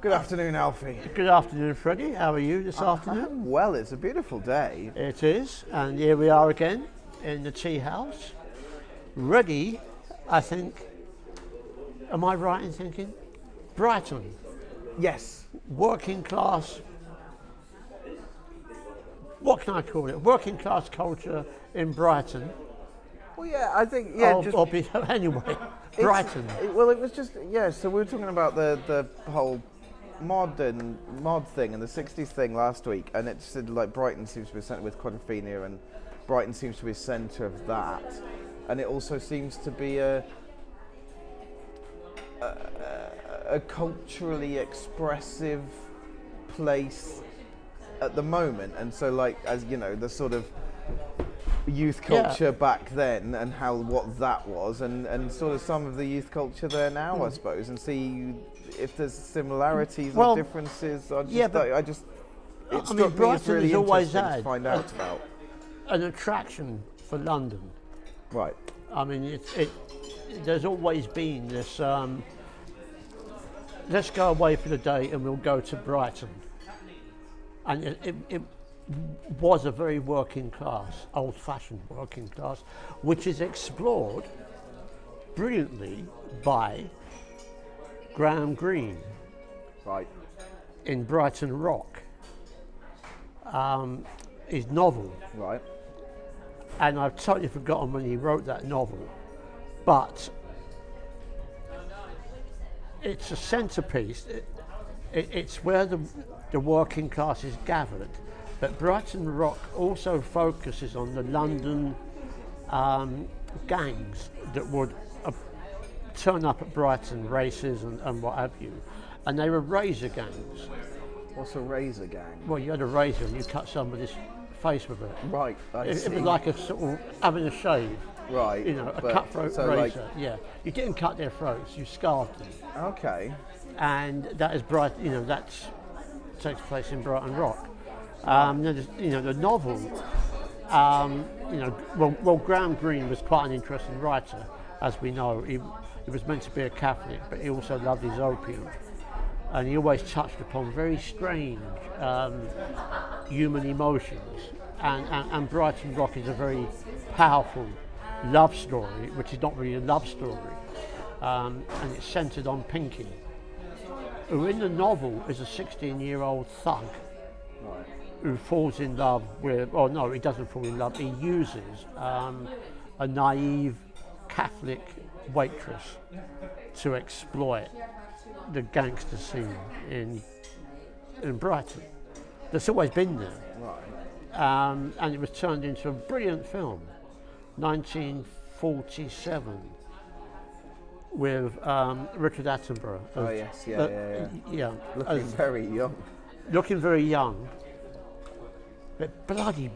Good afternoon, Alfie. Good afternoon, Freddie. How are you this afternoon? Well, it's a beautiful day. It is, and here we are again in the tea house, ready, I think, am I right in thinking? Brighton, Yes. working class, what can I call it? Working class culture in Brighton. Well, yeah, I think, Anyway, Brighton. It was just, yeah, so we were talking about the whole mod thing and the 60s thing last week, and it said like Brighton seems to be centre with quadrophenia, and Brighton seems to be centre of that, and it also seems to be a culturally expressive place at the moment. And so, like, as you know, the sort of youth culture back then and what that was, and sort of some of the youth culture there now, I suppose, and see if there's similarities or differences. It struck me as really interesting to find out about. An attraction for London. Right. I mean, there's always been this, let's go away for the day and we'll go to Brighton. And it was a very working class, old-fashioned working class, which is explored brilliantly by Graham Greene, right, in Brighton Rock, his novel. Right. And I've totally forgotten when he wrote that novel, but it's a centrepiece. It's where the working class is gathered. But Brighton Rock also focuses on the London gangs that would turn up at Brighton races and what have you. And they were razor gangs. What's a razor gang? Well, you had a razor and you cut somebody's face with it. Right, I see. It was like a sort of having a shave. Right. You know, a cutthroat razor. Yeah. You didn't cut their throats, you scarved them. Okay. And that is Brighton, you know, that takes place in Brighton Rock. The novel, Graham Greene was quite an interesting writer, as we know. He was meant to be a Catholic, but he also loved his opium. And he always touched upon very strange human emotions. And Brighton Rock is a very powerful love story, which is not really a love story. And it's centred on Pinky, who in the novel is a 16-year-old thug. Right. Who falls in love with, he doesn't fall in love, he uses a naive Catholic waitress to exploit the gangster scene in Brighton. That's always been there. Right. And it was turned into a brilliant film, 1947, with Richard Attenborough. Oh yes, yeah. Looking very young. But bloody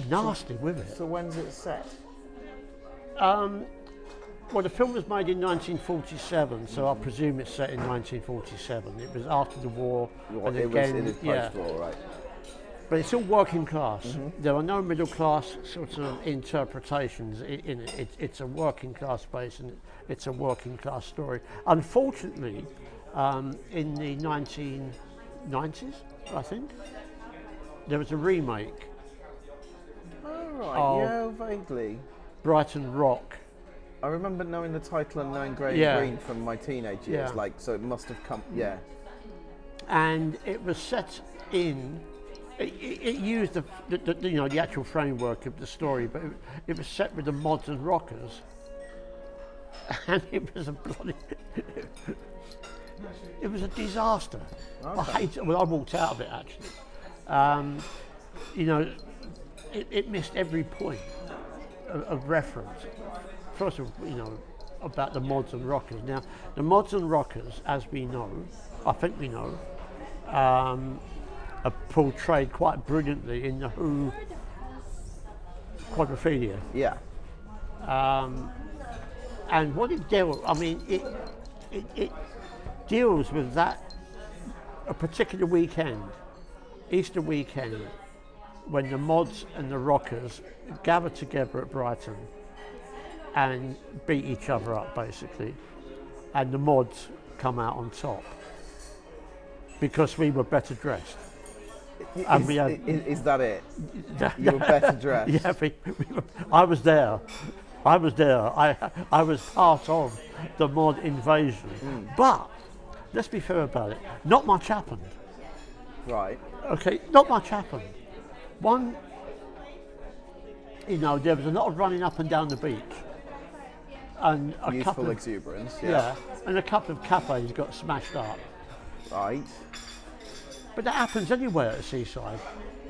nasty with it. So when's it set? Well, the film was made in 1947, so I presume it's set in 1947. It was after the war, It is post-war, right? But it's all working class. Mm-hmm. There are no middle class sort of interpretations in it. It's a working class space, and it's a working class story. Unfortunately, in the 1990s, I think, there was a remake. Oh, right, vaguely. Brighton Rock. I remember knowing the title and knowing Graham Greene from my teenage years, so it must have come, And it was set in, it used the actual framework of the story, but it was set with the mods and rockers. And it was it was a disaster. Okay. I hated it. Well, I walked out of it actually. It missed every point of reference. First of all, about the mods and rockers. Now, the mods and rockers, as we know, I think we know, are portrayed quite brilliantly in the Who Quadrophenia. Yeah. And what it deals, it deals with that, a particular weekend, Easter weekend, when the mods and the rockers gather together at Brighton and beat each other up, basically, and the mods come out on top. because we were better dressed. Is, we had- is that it? You were better dressed. Yeah, I was there. I was there. I was part of the mod invasion. But let's be fair about it. Not much happened. Right. Okay, not much happened. One, there was a lot of running up and down the beach, and a Youthful couple of, exuberance. yeah, and a couple of cafes got smashed up. Right. But that happens anywhere at the seaside.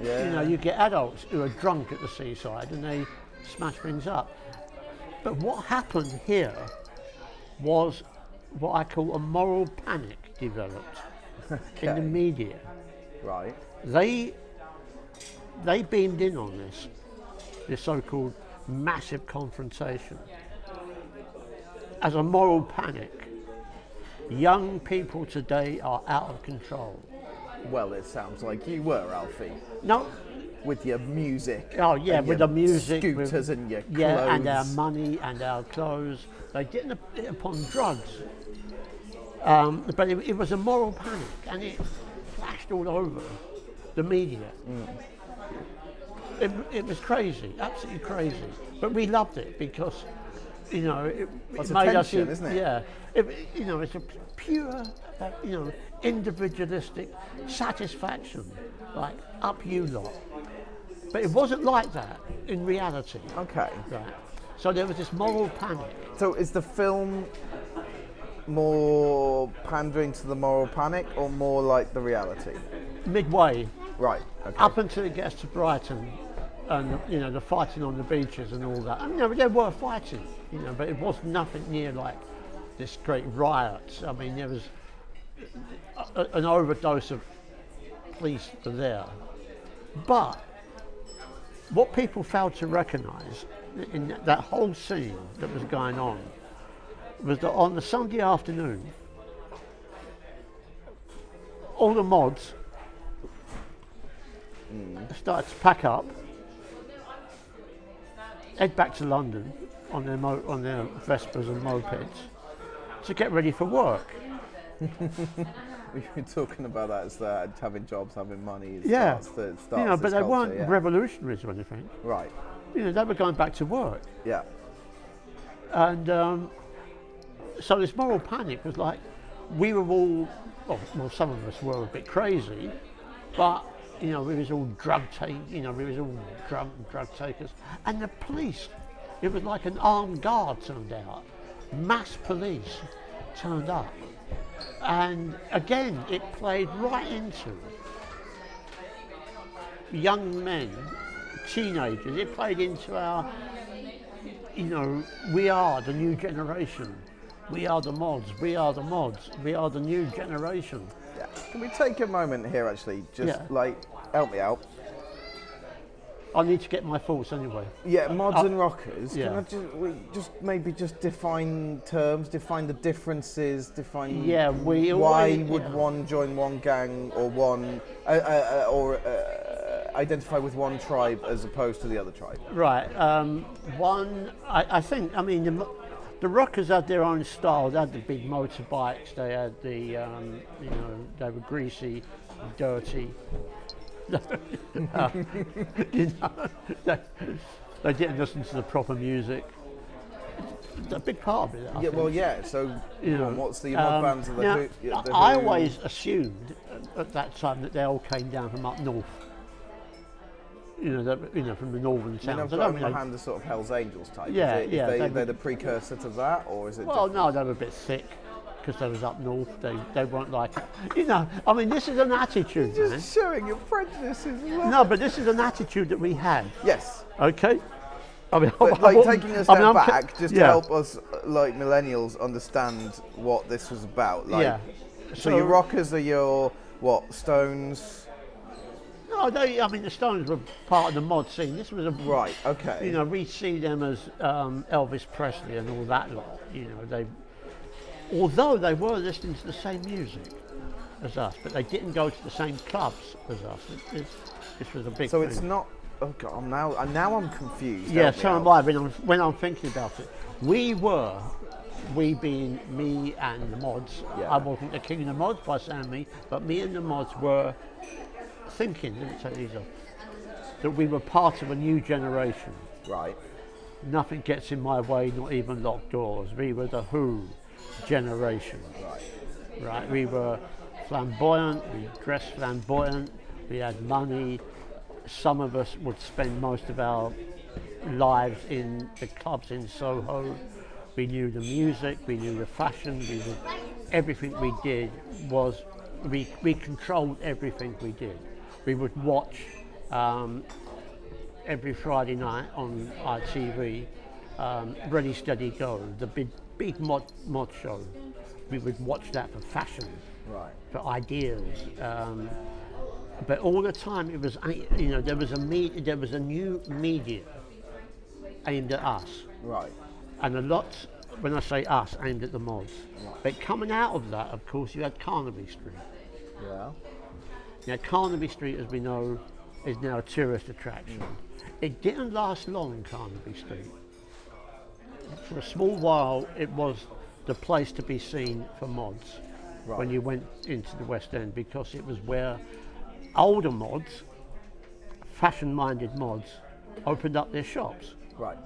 Yeah. You get adults who are drunk at the seaside and they smash things up. But what happened here was what I call a moral panic developed in the media. Right. They beamed in on this so-called massive confrontation as a moral panic. Young people today are out of control. Well, it sounds like you were, Alfie. No. With your music. Oh yeah, and with your the music, scooters and your clothes. yeah, and our money and our clothes. They didn't hit upon drugs, but it was a moral panic, and it flashed all over the media. It was crazy, absolutely crazy. But we loved it because, it That's made us, attention, isn't it? Yeah, it's a pure, individualistic satisfaction, like up you lot. But it wasn't like that in reality. Okay. Right. So there was this moral panic. So is the film more pandering to the moral panic or more like the reality? Midway, Right. Okay. up until it gets to Brighton, and the fighting on the beaches and all that. And there were fighting, but it was nothing near like this great riot. I mean, there was an overdose of police there. But what people failed to recognise in that whole scene that was going on was that on the Sunday afternoon, all the mods started to pack up, head back to London on their Vespers and mopeds to get ready for work. We've been talking about that as having jobs, having money. Yeah, starts but this they culture, weren't yeah. revolutionaries or anything. Right. They were going back to work. Yeah. And so this moral panic was like, we were all, well, some of us were a bit crazy, but we was all drug takers, and the police, it was like an armed guard turned out, mass police turned up, and again it played right into young men, teenagers. It played into our, we are the new generation. We are the mods. We are the mods. We are the new generation. Yeah. Can we take a moment here, actually? Just help me out. I need to get my thoughts anyway. Yeah, mods and rockers. Yeah. Can I maybe define terms, define the differences, define why would one join one gang or one identify with one tribe as opposed to the other tribe? Right. I think, the rockers had their own style. They had the big motorbikes. They had the, they were greasy, dirty. They didn't listen to the proper music. A big part of it. I think. So what's the mod bands of the now, Who? I always assumed at that time that they all came down from up north. From the northern towns. On the hand, the sort of Hell's Angels type. Yeah, They're the precursor to that, or is it? Well, no, they were a bit thick because they was up north. They weren't like, this is an attitude, You're man. just showing your prejudices. No, but this is an attitude that we had. Yes. Okay. But taking a step back, just to help us, like millennials, understand what this was about. So your rockers are your what? Stones. No, the Stones were part of the mod scene. This was right. Okay. We see them as Elvis Presley and all that lot. Although they were listening to the same music as us, but they didn't go to the same clubs as us. This was a big. So thing. it's not. Oh God! Now I'm confused. Yeah, so am I. When I'm thinking about it, we were we being me and the mods, Yeah. I wasn't the king of the mods by saying me, but me and the mods were thinking, let me take these off, that we were part of a new generation. Right. Nothing gets in my way, not even locked doors. We were the Who generation. Right. We were flamboyant, we dressed flamboyant, we had money. Some of us would spend most of our lives in the clubs in Soho. We knew the music, we knew the fashion, everything we did was, we controlled everything we did. We would watch every Friday night on our TV, Ready Steady Go, the big mod show. We would watch that for fashion, Right. for ideas. But all the time it was, there was a new media aimed at us. Right. And a lot, when I say us, aimed at the mods. Right. But coming out of that, of course, you had Carnaby Street. Yeah. Now, Carnaby Street, as we know, is now a tourist attraction. It didn't last long, Carnaby Street. For a small while, it was the place to be seen for mods when you went into the West End, because it was where older mods, fashion-minded mods, opened up their shops. Right.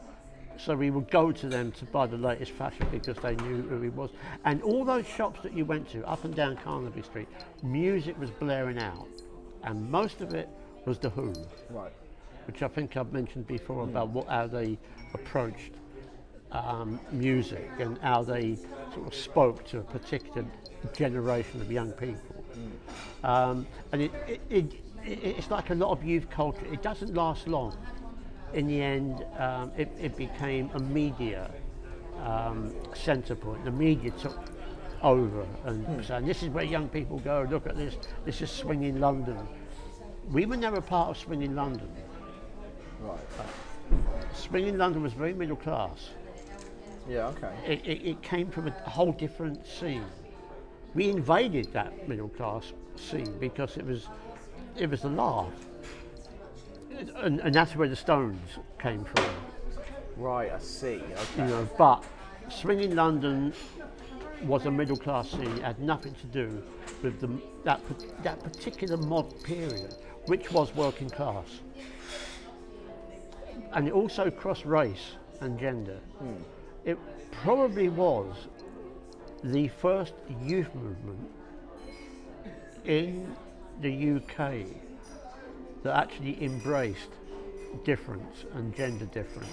So we would go to them to buy the latest fashion because they knew who he was. And all those shops that you went to, up and down Carnaby Street, music was blaring out. And most of it was The Who. Right. Which I think I've mentioned before about how they approached music and how they sort of spoke to a particular generation of young people. And it's like a lot of youth culture. It doesn't last long. In the end, it became a media centre point. The media took over and saying, this is where young people go, look at this, this is Swinging London. We were never part of Swinging London. Right. Swinging London was very middle class. Yeah, okay. It came from a whole different scene. We invaded that middle class scene because it was a laugh. And that's where the Stones came from. Right, I see. Okay. But Swinging London was a middle class scene. It had nothing to do with that particular mod period, which was working class. And it also crossed race and gender. It probably was the first youth movement in the UK that actually embraced difference and gender difference.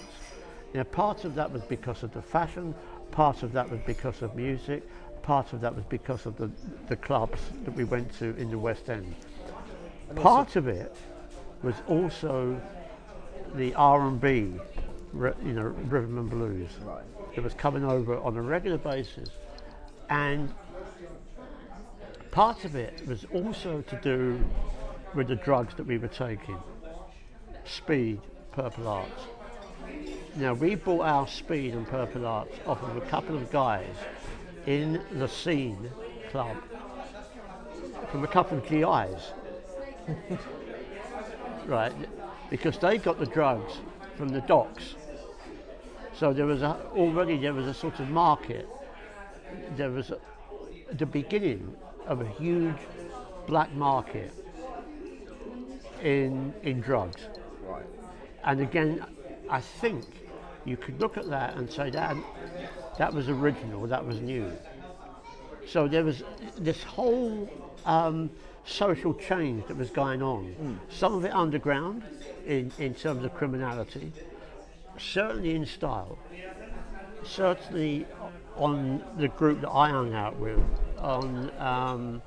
Now, part of that was because of the fashion, part of that was because of music, part of that was because of the clubs that we went to in the West End. Part of it was also the R&B, rhythm and blues. Right. It was coming over on a regular basis, and part of it was also to do with the drugs that we were taking. Speed, Purple Arts. Now, we bought our Speed and Purple Arts off of a couple of guys in the Scene Club from a couple of GIs. Right, because they got the drugs from the docks. So there was already a sort of market. There was the beginning of a huge black market in drugs. Right. And again, I think you could look at that and say that was original, that was new. So there was this whole social change that was going on. Some of it underground in terms of criminality, certainly in style, certainly on the group that I hung out with, on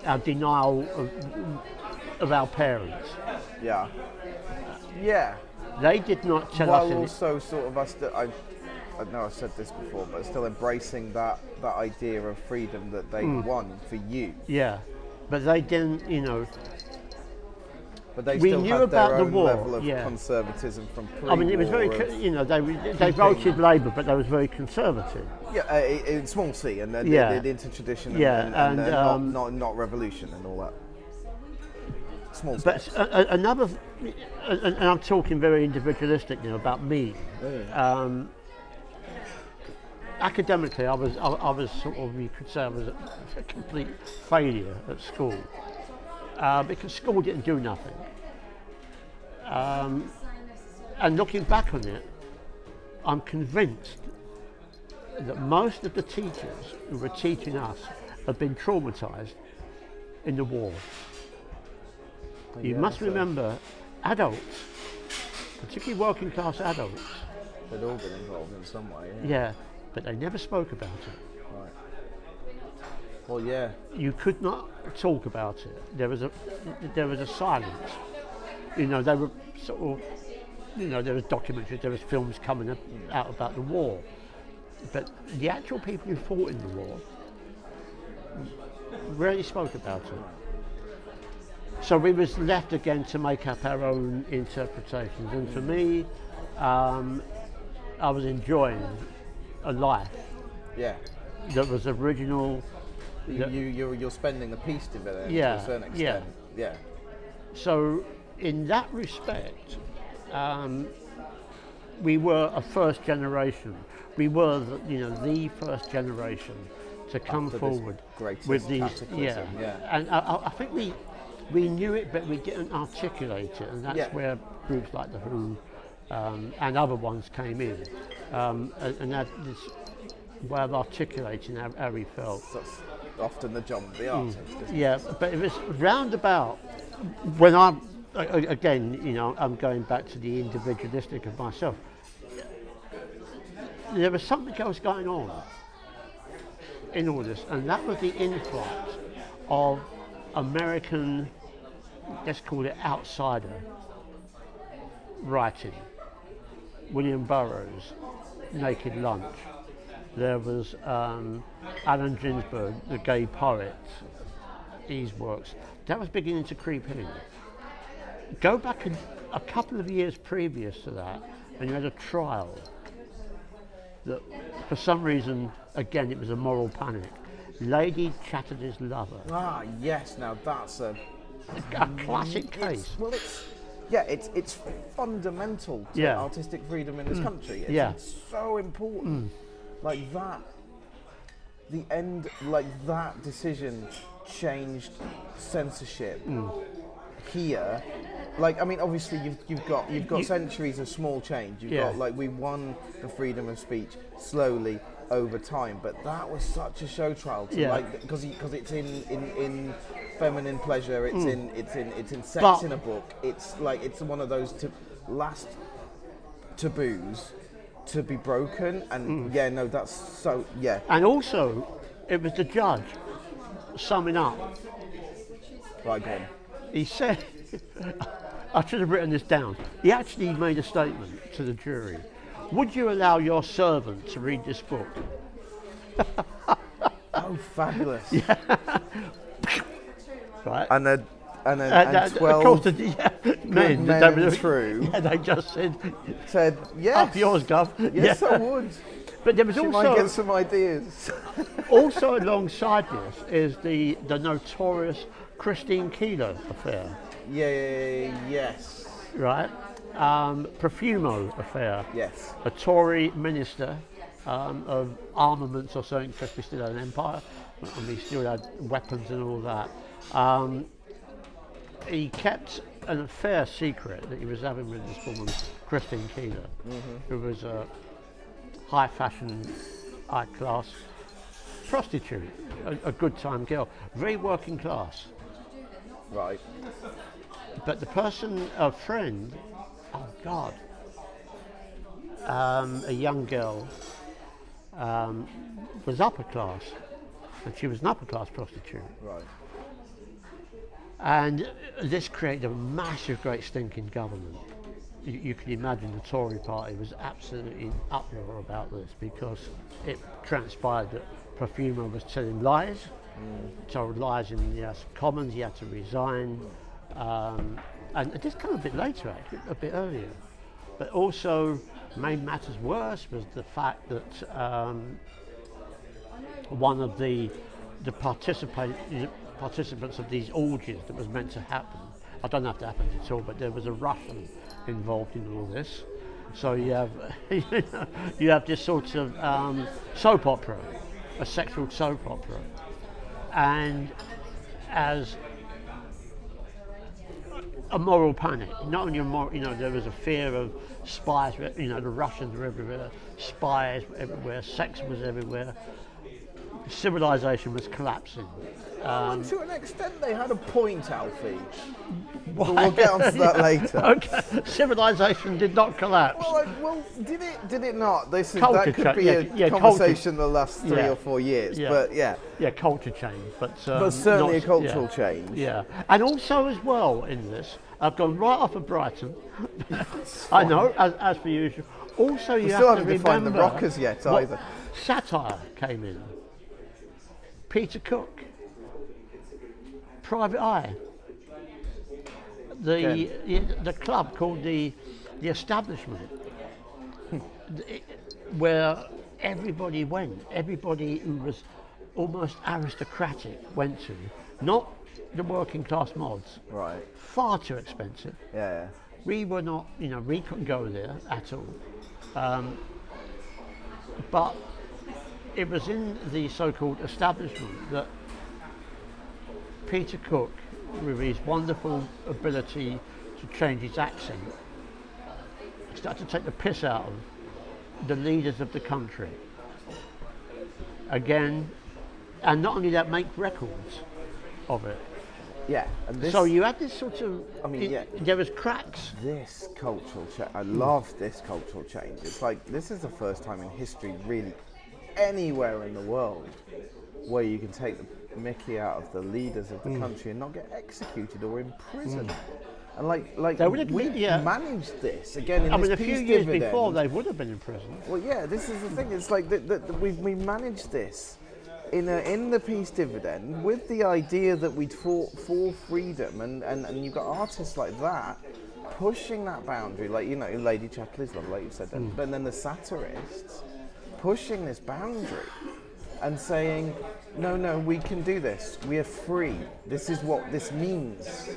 our denial of our parents. Yeah. Yeah. They did not tell While us also sort of us that I know I've said this before, but still embracing that idea of freedom that they won for you. Yeah, but they didn't, But they we still knew had about their the own war, level of yeah. conservatism from pre-war. I mean, it was very, they voted Labour, but they was very conservative. Yeah, in small c, and then Yeah. they did into tradition Yeah, not revolution and all that. Small But steps. another, and I'm talking very individualistic now about me. academically, I was sort of, you could say, I was a complete failure at school because school didn't do nothing. And looking back on it, I'm convinced that most of the teachers who were teaching us have been traumatised in the war. You must remember, adults, particularly working class adults, they'd all been involved in some way. yeah, but they never spoke about it. Right. Well, yeah. You could not talk about it. There was a silence. You know, they were sort of, you know, there was documentaries, there was films coming out about the war, but the actual people who fought in the war rarely spoke about it. So we was left again to make up our own interpretations, and for me, I was enjoying a life that was original. You're spending the peace dividend to Yeah, a certain extent. Yeah. So in that respect, we were a first generation. We were, the first generation to come After forward this with these. cataclysm, And I think we knew it, but we didn't articulate it, and that's where groups like the Who and other ones came in, and had this way of articulating how we felt. That's often the job of the artist. Isn't Yeah, but it was roundabout when I'm going back to the individualistic of myself. There was something else going on in all this, and that was the influx of American, let's call it outsider writing. William Burroughs, Naked Lunch. There was Allen Ginsberg, the gay poet, these works. That was beginning to creep in. Go back a couple of years previous to that, and you had a trial that, for some reason, again, it was a moral panic. Lady Chatterley's Lover. Ah, yes. Now that's a classic case. It's fundamental to artistic freedom in this country. It's so important. Like that, the end, like that decision changed censorship here. Like, I mean, obviously you've got centuries of small change. You've got, like, we won the freedom of speech slowly over time, but that was such a show trial to like, because it's in feminine pleasure, it's in sex in a book. It's like, it's one of those last taboos to be broken, and that's so And also, it was the judge summing up. Right, go on. He said, I should have written this down. He actually made a statement to the jury. Would you allow your servant to read this book? Oh, fabulous! Right. And 12 men through. Yeah, they just said yes. Up yours, Gov. Yes, I would. But there was She also might get some ideas. Also alongside this is the notorious Christine Keeler affair. Yes. Right. Profumo affair. Yes. A Tory minister of armaments or something, because we still had an empire, and we still had weapons and all that. He kept an affair secret that he was having with this woman, Christine Keeler, who was a high fashion, high class prostitute, a good time girl, very working class. Right. But the person, a friend, oh God, a young girl, was upper class, and she was an upper class prostitute. Right. And this created a massive, great stinking government. You can imagine the Tory party was absolutely in uproar about this, because it transpired that Profumo was telling lies, told lies in the House of Commons. He had to resign, and this came a bit later, actually, a bit earlier. But also, made matters worse was the fact that one of the participants of these orgies that was meant to happen, I don't know if that happened at all, but there was a Russian involved in all this, So you have you have this sort of soap opera, a sexual soap opera, and as a moral panic. Not only a moral, there was a fear of spies. The Russians were everywhere, spies were everywhere, sex was everywhere. Civilization was collapsing. And to an extent, they had a point, Alfie. But we'll get onto that later. Okay, civilization did not collapse. Well, did it? Did it not? That could be yeah, a conversation the last 3 or 4 years. Yeah. But yeah. Yeah, culture change, but certainly a cultural change. Yeah, and also as well in this, I've gone right off of Brighton. I know, as per usual. Also, you still have to haven't defined remember the rockers yet either. Satire came in. Peter Cook, Private Eye, the club called the Establishment, where everybody went. Everybody who was almost aristocratic went to, not the working class mods. Right. Far too expensive. Yeah. We were not, we couldn't go there at all. But it was in the so-called establishment that Peter Cook, with his wonderful ability to change his accent, started to take the piss out of the leaders of the country. Again, and not only that, make records of it. Yeah. And so you had this sort of, there was cracks. This cultural change, I love this cultural change. It's like, this is the first time in history, really, anywhere in the world, where you can take the mickey out of the leaders of the country and not get executed or imprisoned. And like we managed this again in this a few years before they would have been in prison. Well, yeah, this is the thing. It's like that we managed this in the peace dividend with the idea that we'd fought for freedom, and you've got artists like that pushing that boundary, like Lady Chatterley's like you said, but then the satirists pushing this boundary and saying, no, we can do this. We are free. This is what this means.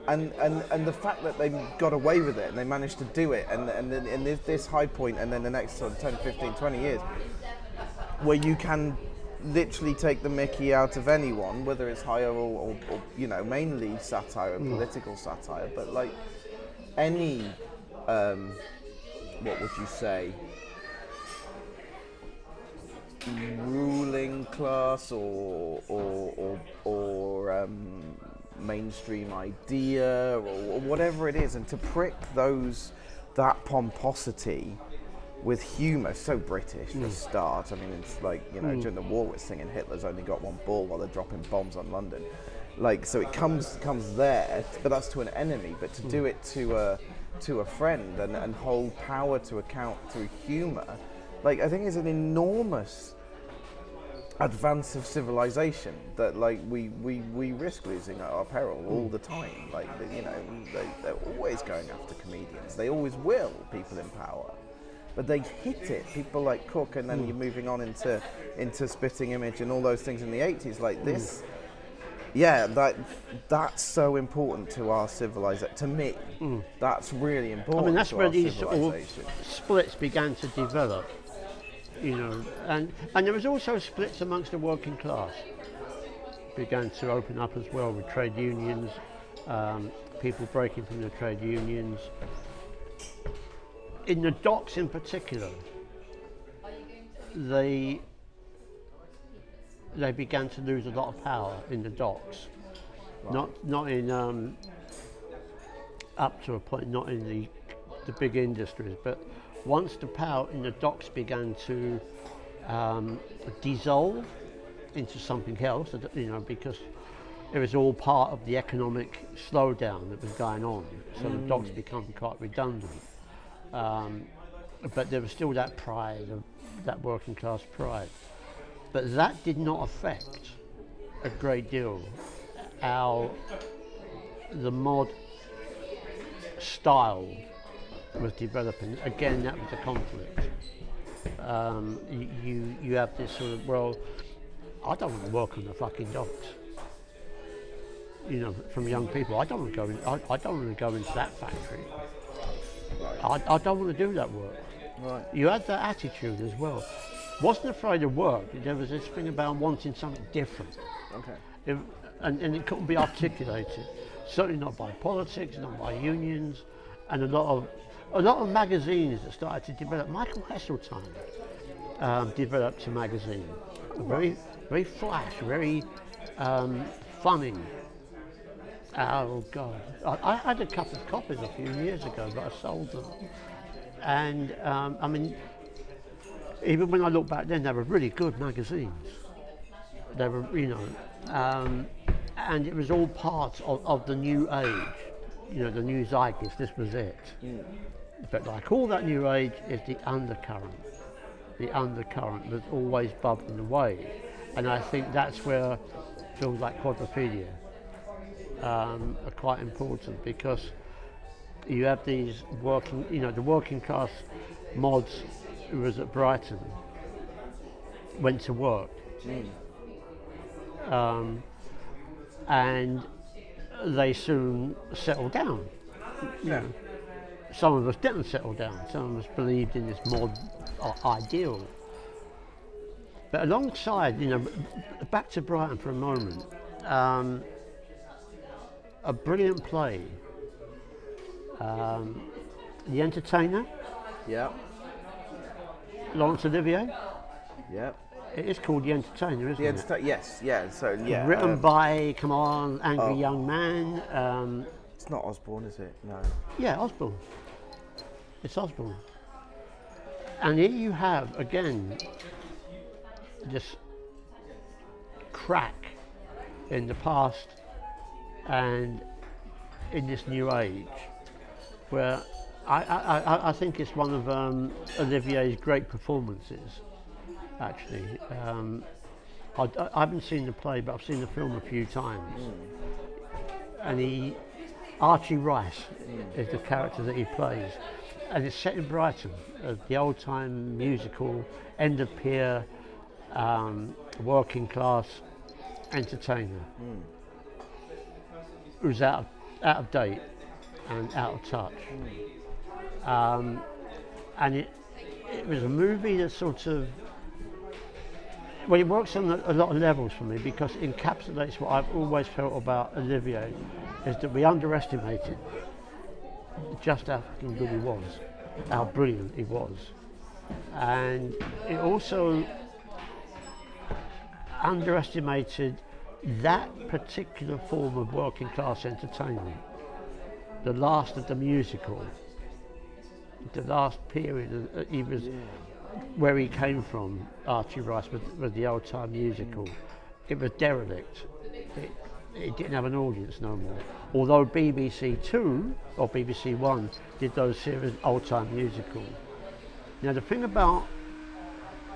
And the fact that they got away with it and they managed to do it, and this high point, and then the next sort of 10, 15, 20 years, where you can literally take the mickey out of anyone, whether it's higher or mainly satire and political satire, but like any, what would you say, ruling class or mainstream idea or whatever it is, and to prick that pomposity with humour, so British for a start. I mean, it's like, during the war we're singing Hitler's only got one ball while they're dropping bombs on London. Like, so it comes there, but that's to an enemy, but to do it to a friend and hold power to account through humour, like, I think is an enormous advance of civilization that, like, we risk losing at our peril all the time. Like, they're always going after comedians. They always will, people in power. But they hit it. People like Cook, and then you're moving on into Spitting Image and all those things in the 80s. Like this, that's so important to our civilization. To me, that's really important. I mean, that's to where our these sort of civilization. splits began to develop. And there was also splits amongst the working class. Began to open up as well with trade unions, people breaking from the trade unions. In the docks in particular, they began to lose a lot of power in the docks. Right. Not in up to a point, not in the big industries, but once the power in the docks began to dissolve into something else, because it was all part of the economic slowdown that was going on, so the docks become quite redundant. But there was still that pride, that working class pride. But that did not affect a great deal how the mod style was developing. Again, that was a conflict. You have this sort of, well, I don't want to work on the fucking docks. From young people, I don't want to go into that factory. I don't want to do that work. Right. You had that attitude as well. Wasn't afraid of work. There was this thing about wanting something different. Okay. And it couldn't be articulated. Certainly not by politics, not by unions, and a lot of magazines that started to develop. Michael Heseltine developed a magazine, very very flash, very funny. Oh God, I had a couple of copies a few years ago, but I sold them. And I mean, even when I look back then, they were really good magazines. They were, and it was all part of the new age, the new zeitgeist. This was it. But like all that new age is the undercurrent. The undercurrent was always bubbling away, and I think that's where films like Quadropedia are quite important, because you have these the working class mods who was at Brighton went to work, and they soon settled down. Yeah. Some of us didn't settle down. Some of us believed in this mod ideal. But alongside, back to Brighton for a moment, a brilliant play, The Entertainer, Yeah. Laurence Olivier. Yeah. It is called The Entertainer, isn't it? Yes. Yeah. So yeah. Written by, come on, angry young man. It's not Osborne, is it? No. Yeah, Osborne. It's Osborne. And here you have, again, this crack in the past and in this new age, where I think it's one of Olivier's great performances, actually. I haven't seen the play, but I've seen the film a few times. And Archie Rice is the character that he plays. And it's set in Brighton, the old-time musical, end of pier, working class entertainer who's out of date and out of touch. And it was a movie that sort of, well, it works on a lot of levels for me, because it encapsulates what I've always felt about Olivier, is that we underestimated just how fucking good he was, how brilliant he was. And it also underestimated that particular form of working class entertainment, the last of the musical, the last period he was, where he came from, Archie Rice, with the old time musical. It was derelict. It didn't have an audience no more. Although BBC Two or BBC One did those series old time musicals. Now the thing about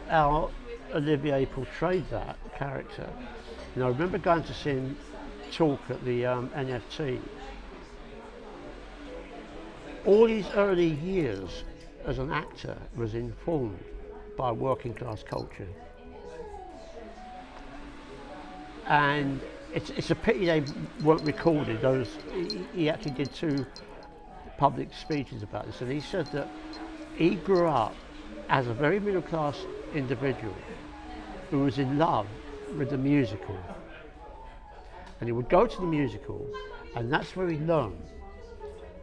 how Olivier portrayed that character, I remember going to see him talk at the NFT. All his early years as an actor was informed by working class culture. And it's a pity they weren't recorded. He actually did 2 public speeches about this, and he said that he grew up as a very middle class individual who was in love with the musical, and he would go to the musical, and that's where he learned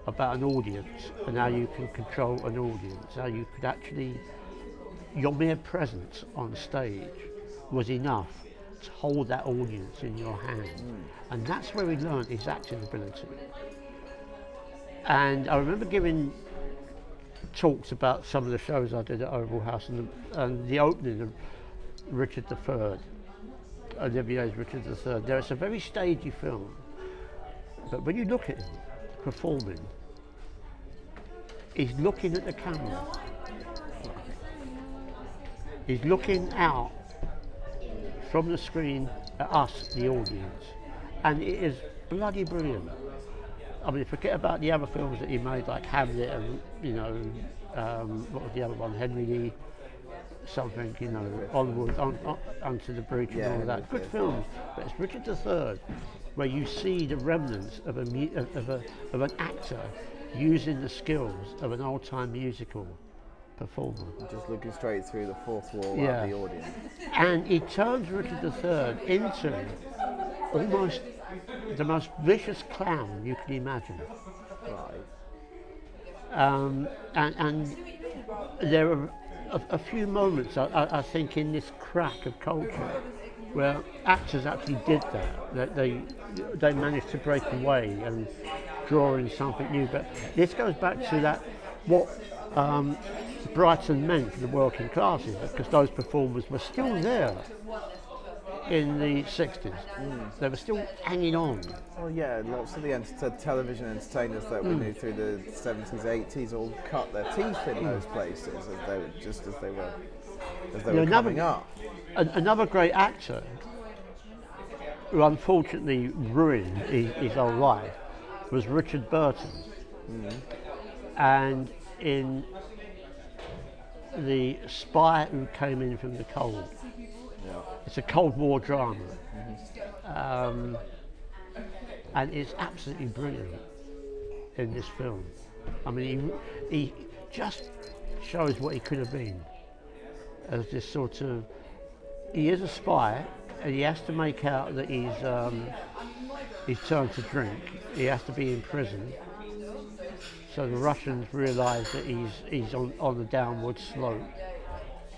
about an audience and how you can control an audience, how you could actually, your mere presence on stage was enough to hold that audience in your hand. And that's where he learned his acting ability. And I remember giving talks about some of the shows I did at Oval House, and the opening of Richard III, Olivier's Richard III. It's a very stagey film, but when you look at him performing, he's looking at the camera. He's looking out from the screen at us, the audience, and it is bloody brilliant. I mean, forget about the other films that he made, like Hamlet, and what was the other one, Henry Lee, something, Onward, Onto the Breach, and all that. Good films, but it's Richard III, where you see the remnants of an actor using the skills of an old-time musical performer. Just looking straight through the fourth wall Yeah. at the audience. And he turns Richard III into almost the most vicious clown you can imagine. Right. And there are a few moments, I think, in this crack of culture where actors actually did that they managed to break away and draw in something new. But this goes back to that, what Brighton meant for the working classes, because those performers were still there in the 60s. They were still hanging on. Well, yeah, lots of the television entertainers that we knew through the 70s, 80s all cut their teeth in those places as they were coming up. Another great actor who unfortunately ruined his whole life was Richard Burton. And in The Spy Who Came In From the Cold, it's a Cold War drama, and it's absolutely brilliant in this film. I mean, he just shows what he could have been as this sort of, he is a spy and he has to make out that he's turned to drink. He has to be in prison. So the Russians realise that he's on the downward slope,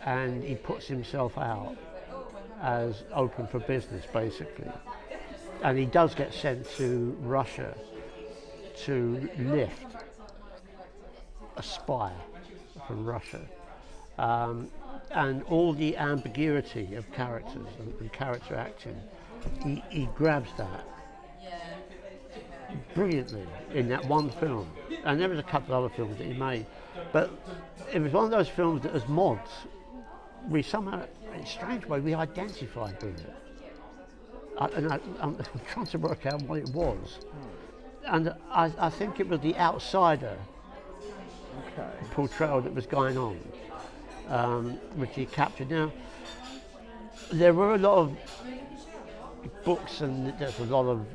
and he puts himself out as open for business, basically. And he does get sent to Russia to lift a spy from Russia. And all the ambiguity of characters and character acting, he grabs that brilliantly in that one film. And there was a couple of other films that he made, but it was one of those films that as mods, we somehow, in a strange way, we identified with it. I'm trying to work out what it was. And I think it was the outsider portrayal that was going on, which he captured. Now, there were a lot of books and there's a lot of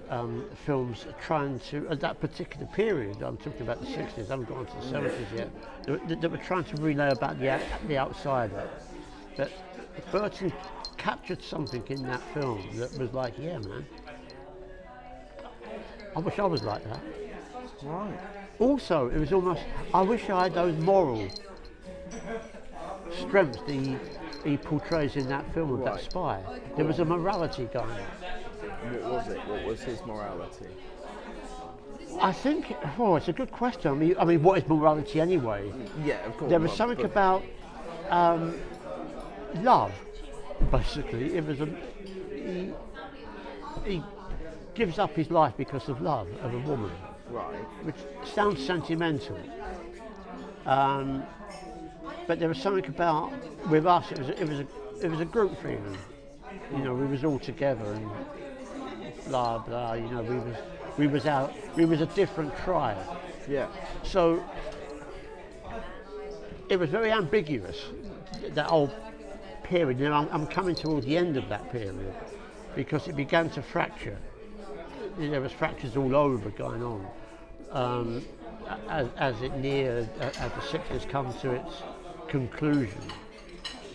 films trying to, at that particular period, I'm talking about the 60s, I haven't gone to the 70s yet, that were trying to relay about the outsider. But Burton captured something in that film that was like, yeah, man, I wish I was like that. Right. Also, it was almost, I wish I had those moral strengths he portrays in that film of that spy. There was a morality going on. What was it? What was his morality? I think, it's a good question. I mean, what is morality anyway? Yeah, of course. There was something about love, basically. It was he gives up his life because of love of a woman. Right. Which sounds sentimental. But there was something about, with us, it was a group feeling. You know, we was all together and blah blah. You know, we was a different tribe. Yeah. So it was very ambiguous, that whole period. Now I'm coming towards the end of that period because it began to fracture. There was fractures all over going on as it neared, as the 60s come to its conclusion,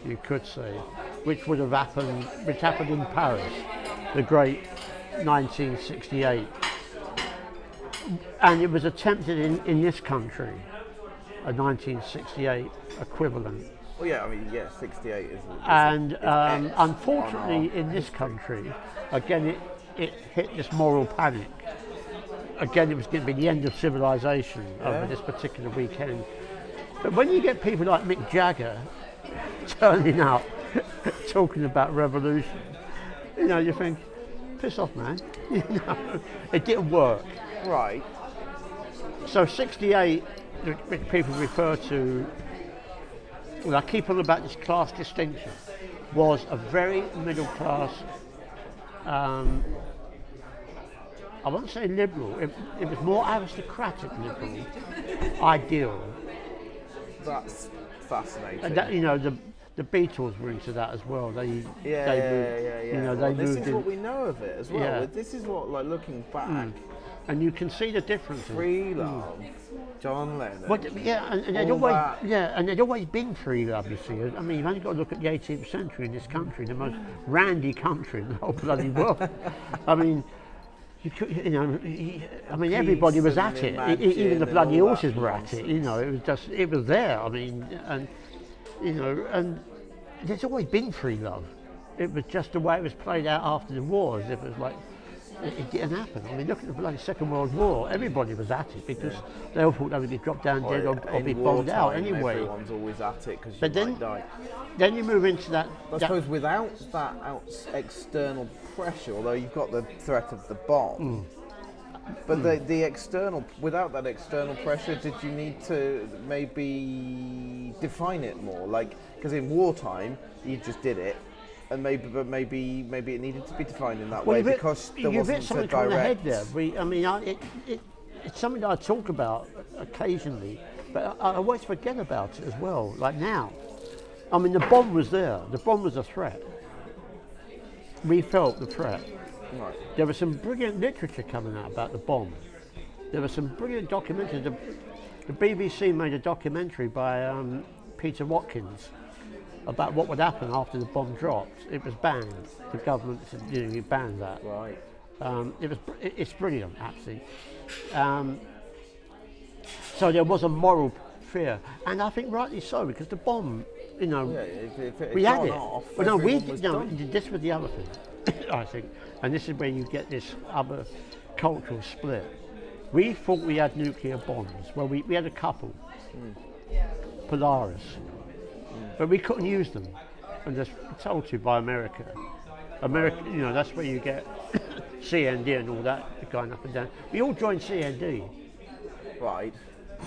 you could say, which happened in Paris, the great 1968, and it was attempted in this country, a 1968 equivalent. Well, yeah, I mean, yeah, 68 is. And unfortunately, in this country, again, it hit this moral panic. Again, it was going to be the end of civilization over this particular weekend. But when you get people like Mick Jagger turning up, talking about revolution, you know, you think, piss off, man. You know, it didn't work. Right. So 68, which people refer to, well, I keep on about this class distinction, was a very middle class, I won't say liberal, it was more aristocratic liberal ideal. That's fascinating. And that, you know, the Beatles were into that as well. They moved. Yeah. You know, Well, they this moved is what we know of it as well. Yeah. This is what, like, looking back, and you can see the difference. Free love, John Lennon. Well, yeah, and they'd All always, that. yeah, and they'd always been free love. You see, I mean, you've only got to look at the 18th century in this country, the most randy country in the whole bloody world. I mean, I mean, everybody was at it. Even the bloody horses were at it. You know, it was there. I mean, and and there's always been free love. It was just the way it was played out after the wars. It was like, it didn't happen. I mean, look at the bloody Second World War. Everybody was at it because they all thought they would get dropped down dead or be bombed out anyway. Everyone's always at it because But you might die. then you move into that. I suppose without that external pressure, although you've got the threat of the bomb, but the external, without that external pressure, did you need to maybe define it more? Like, because in wartime, you just did it. And maybe it needed to be defined in that way because there wasn't a direct. On the head there. It's something that I talk about occasionally, but I always forget about it as well. Like now, I mean, the bomb was there. The bomb was a threat. We felt the threat. Right. There was some brilliant literature coming out about the bomb. There were some brilliant documentaries. The BBC made a documentary by Peter Watkins about what would happen after the bomb dropped. It was banned. The government said, you banned that. Right. It's brilliant, actually. So there was a moral fear, and I think rightly so, because the bomb, Yeah, if we had it. off, Well, done. this was the other thing, I think, and this is where you get this other cultural split. We thought we had nuclear bombs. Well, we had a couple, Polaris. But we couldn't use them, and just told to by America. That's where you get CND and all that going up and down. We all joined CND. Right.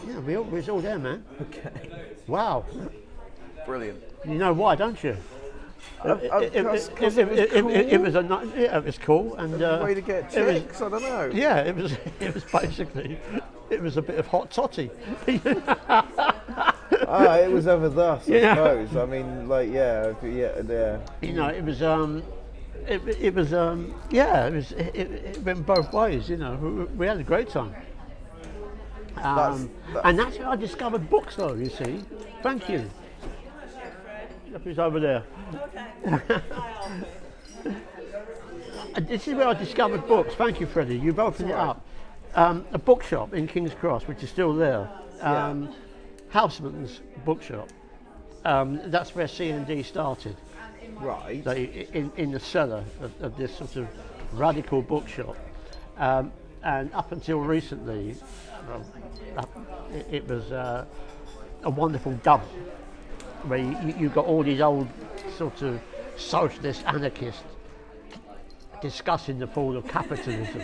Yeah, we was all there, man. Okay. Wow. Brilliant. You know why, don't you? It was cool, and way to get chicks. I don't know. Yeah, it was basically a bit of hot totty. It was over thus, I suppose. I mean, like, yeah. You know, it went both ways. You know, we had a great time. And that's how I discovered books, though. You see, thank you. Look who's over there. Okay. This is where I discovered books. Thank you, Freddie. You've opened it up. A bookshop in King's Cross, which is still there. Houseman's bookshop. That's where C&D started. Right. So in the cellar of this sort of radical bookshop. And up until recently, it was a wonderful dump where you got all these old sort of socialist anarchists discussing the fall of capitalism.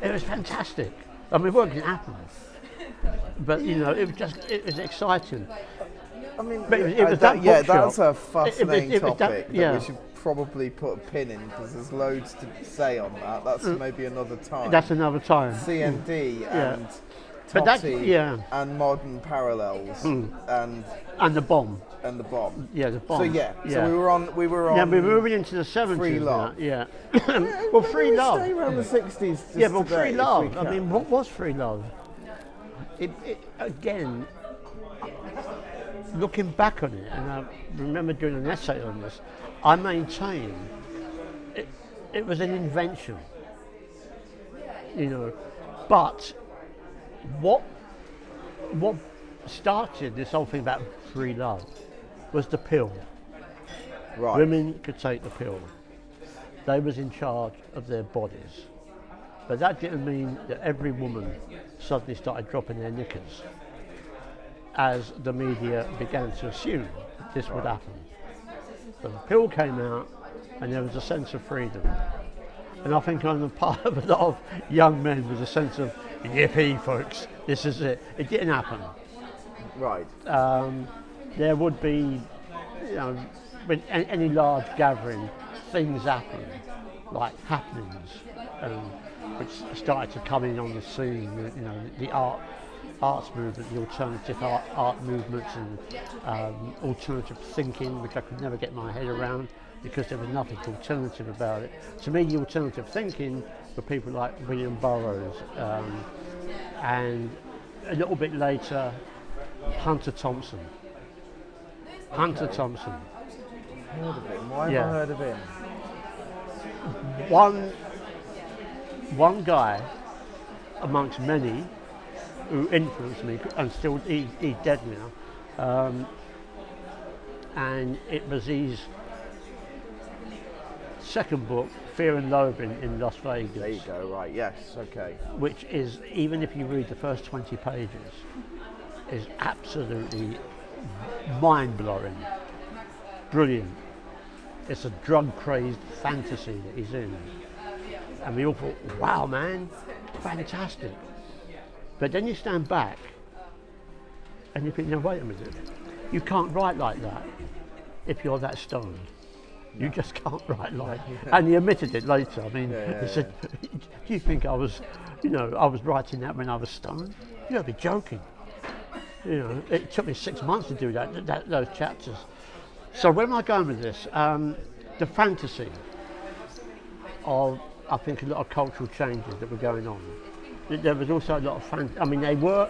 It was fantastic. I mean, what can happen? But it was exciting. I mean, but it was that that's a fascinating topic that we should probably put a pin in because there's loads to say on that. That's maybe another time. That's another time. CND and But Totty and modern parallels and the bomb. And the bomb. Yeah, the bomb. So so we were on. Yeah, we're moving into the 70s. Free love. Now. Yeah. Well, free love. Stay around the 60s. Yeah, but free love. I mean, what was free love? It again, looking back on it, and I remember doing an essay on this. I maintain it was an invention. But what started this whole thing about free love was the pill. Right. Women could take the pill. They was in charge of their bodies. But that didn't mean that every woman suddenly started dropping their knickers, as the media began to assume this would happen. So the pill came out and there was a sense of freedom. And I think on the part of a lot of young men was a sense of, yippee folks, this is it. It didn't happen. Right. There would be, with any large gathering, things happen, like happenings, which started to come in on the scene. The arts movement, the alternative art movements, and alternative thinking, which I could never get my head around because there was nothing alternative about it. To me, the alternative thinking for people like William Burroughs, and a little bit later, Hunter Thompson. Hunter Thompson. Heard of him? Why have Yeah. I heard of him? One guy amongst many who influenced me, and still he's dead now, and it was his second book, Fear and Loathing in Las Vegas. There you go, right, yes, okay. Which is, even if you read the first 20 pages, is absolutely mind-blowing, brilliant. It's a drug-crazy fantasy that he's in. And we all thought, wow, man, fantastic. But then you stand back and you think, no, wait a minute, you can't write like that if you're that stoned. You just can't write like that. And he admitted it later. I mean, he said, do you think I was writing that when I was stoned? You gotta be joking. You know, it took me 6 months to do those chapters. So where am I going with this? The fantasy of, I think, a lot of cultural changes that were going on. There was also a lot of I mean, they were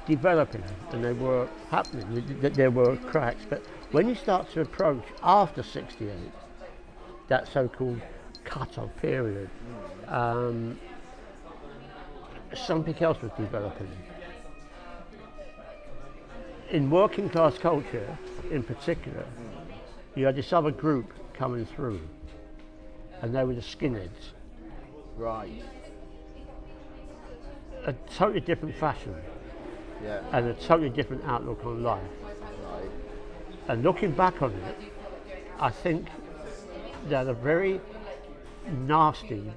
developing and they were happening. There were cracks, but when you start to approach after '68, that so-called cut-off period, something else was developing. In working class culture, in particular, you had this other group coming through, and they were the skinheads. Right. A totally different fashion, Yeah. and a totally different outlook on life. Right. And looking back on it, I think they had a very nasty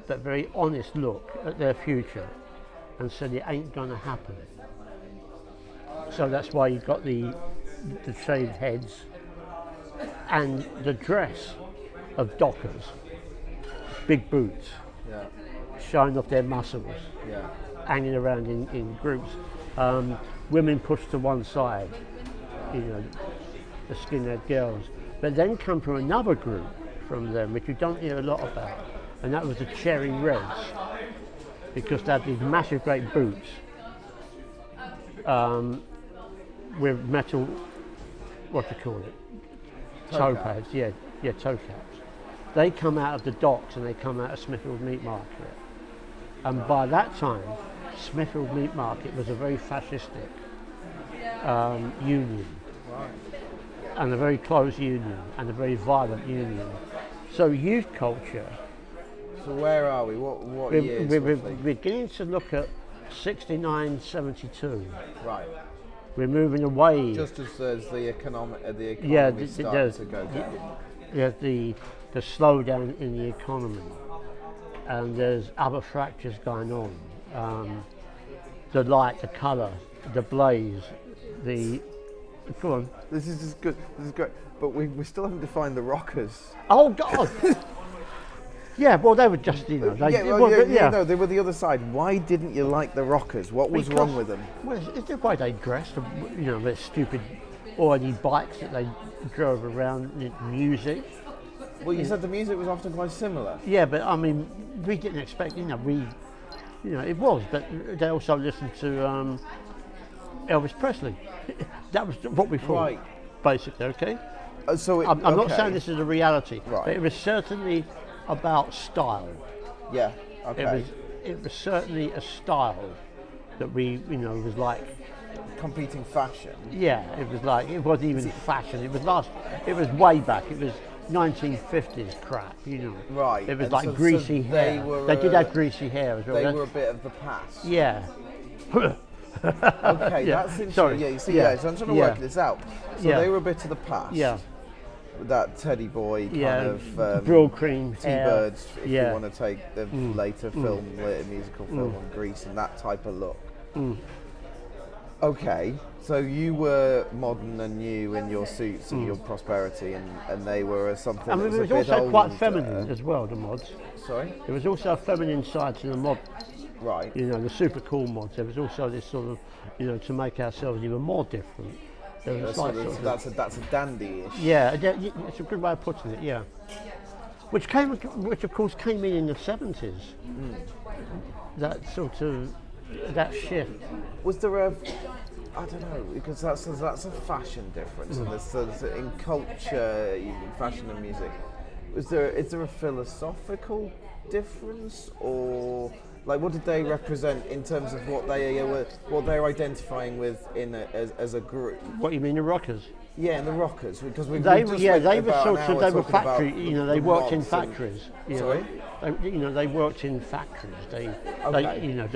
but very honest look at their future and said it ain't gonna happen. So that's why you got the shaved heads and the dress of dockers, big boots, Yeah. showing off their muscles, Yeah. hanging around in groups. Women pushed to one side, you know, the skinhead girls. But then come from another group from them, which you don't hear a lot about, and that was the Cherry Reds, because they had these massive great boots with metal, what do you call it? Toe pads, yeah, toe caps. They come out of the docks and they come out of Smithfield Meat Market. And by that time, Smithfield Meat Market was a very fascistic union. Right. And a very close union, and a very violent union. So youth culture, So where are we? What years? we're roughly? beginning to look at 69, 72. Right. We're moving away. Just as the economy Yeah, starts to go down. There's the slowdown in the economy, and there's other fractures going on. The light, the colour, the blaze, go on. This is just good. This is great. But we still haven't defined the rockers. Oh God! Yeah, well they were just, you know, No, they were the other side. Why didn't you like the rockers? What was wrong with them? Well, it's the way they dressed, you know, their stupid oily bikes that they drove around, music. Well, you said the music was often quite similar. Yeah, but I mean, we didn't expect, it was, but they also listened to Elvis Presley. That was what we thought, Right. basically, okay? I'm I'm not saying this is a reality, Right. but it was certainly about style. Yeah. Okay. It was certainly a style that we, was like, Competing fashion. yeah, it was like, it wasn't even fashion, it was way back, it was 1950s crap, Right, It was and like so greasy they hair. were, They did have greasy hair as well. They were a bit of the past. Yeah. Okay, Yeah, that's interesting. sorry. Yeah, you see, Yeah. so I'm trying to Yeah. work this out. So Yeah. they were a bit of the past. Yeah. That Teddy Boy kind Yeah, of brill cream hair. T-Birds, if Yeah. you want to take the later musical film on Grease and that type of look. Okay, so you were modern and new in your suits and your prosperity, and they were something. I mean, that it was was a bit also quite older. feminine as well, the mods. Sorry. There was also a feminine side to the mod, Right. the super cool mods. There was also this sort of, to make ourselves even more different. There was That's a dandy-ish. yeah, it's a good way of putting it, yeah. which of course came in the 70s. That sort of that shift. Was there a, I don't know, because that's a fashion difference, and there's in culture, fashion and music. Is there a philosophical difference, or like what did they represent in terms of what they're identifying with as a group? What you mean, the rockers? Yeah, and the rockers, because we They just were spent they were about sort an of hour they were talking factory. about You know, they the worked in mods and- factories. Sorry? They worked in factories. They Okay. you know,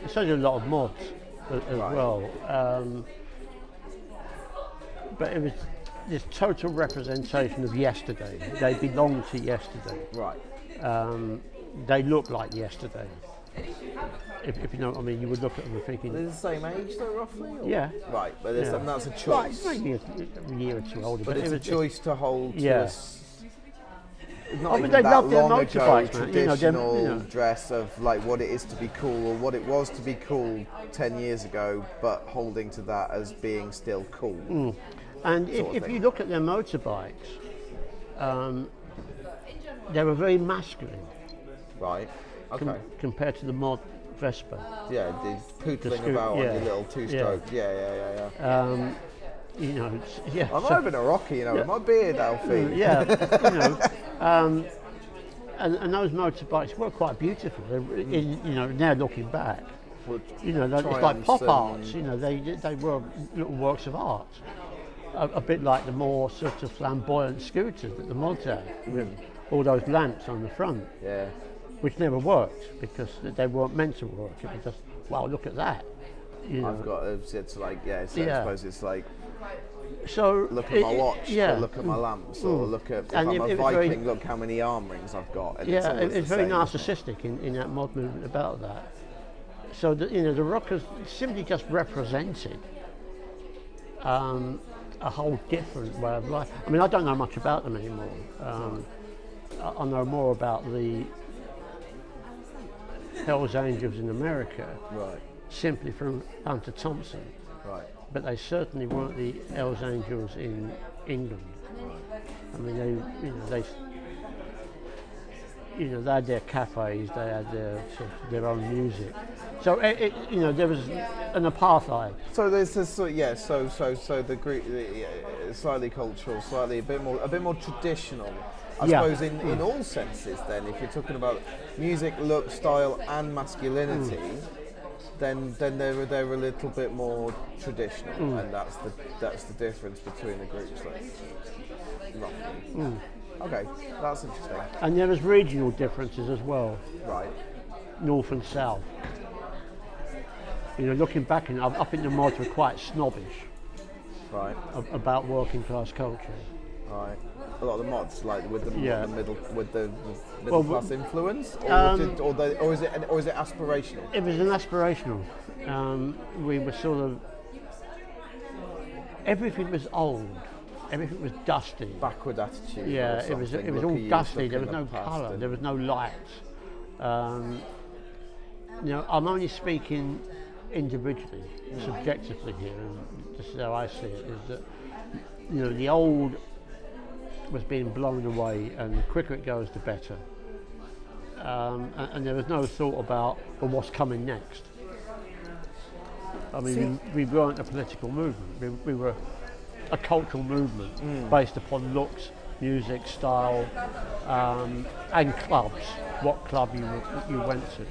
so did a lot of mods as Right. well. But it was this total representation of yesterday. They belonged to yesterday. Right. They look like yesterday. If you know what I mean, you would look at them and thinking, They're the same age though, roughly? Or? yeah. Right, but Yeah. that's a Right, choice. maybe a year or two older, But it's it a was choice to hold to Yeah. it's not Oh, even but they that love their long ago, motorbikes, man. You know, traditional you know. dress of like what it is to be cool or what it was to be cool 10 years ago, but holding to that as being still cool. And sort of if thing. you look at their motorbikes, they were very masculine Right. Okay. compared to the mod Vespa. Yeah, the pootling scoot- about on yeah. your little two-stroke. Yeah. You know, yeah. I'm so- having a rocky, you know, with my beard, Alfie. yeah, you know, and those motorbikes were quite beautiful. You know, now looking back, you know, it's like Triumphs pop and- arts. You know, they were little works of art, a bit like the more sort of flamboyant scooters that the mods had, with all those lamps on the front, Yeah. which never worked because they weren't meant to work. It was just, wow, look at that. You know. I've got it's like, yeah, so Yeah. I suppose it's like, So look at my watch, yeah. or look at my lamps, or look at, if And I'm it a was very- Viking, look how many arm rings I've got. And Yeah, always it's the very same. narcissistic in that mod movement about that. So you know, the rockers simply just represented a whole different way of life. I mean, I don't know much about them anymore. I know more about the Hells Angels in America, Right, simply from Hunter Thompson. right. But they certainly weren't the Hells Angels in England. I mean, they had their cafes, they had their own music. So you know, there was an apartheid. So there's this, so the group, slightly cultural, slightly a bit more traditional. I Yeah. suppose in all senses. Then, if you're talking about music, look, style, and masculinity, then they're a little bit more traditional, and that's the difference between the groups. Roughly. Okay, that's interesting. And there was regional differences as well, Right. north and south. You know, looking back, I think the mods were quite snobbish Right. about working class culture. Right. A lot of the mods, like with the Yeah. middle Well, class influence, or is it aspirational? It was an aspirational. We were sort of, everything was old, everything was dusty. Backward attitude. Yeah, or it was something. Look all at you, dusty. look There in was the no past colour. and- There was no light. You know, I'm only speaking individually, subjectively here, and this is how I see it. Is that, you know, the old was being blown away, and the quicker it goes, the better. And there was no thought about, well, what's coming next. I mean, we weren't a political movement. We were a cultural movement based upon looks, music, style, and clubs. What club you went to.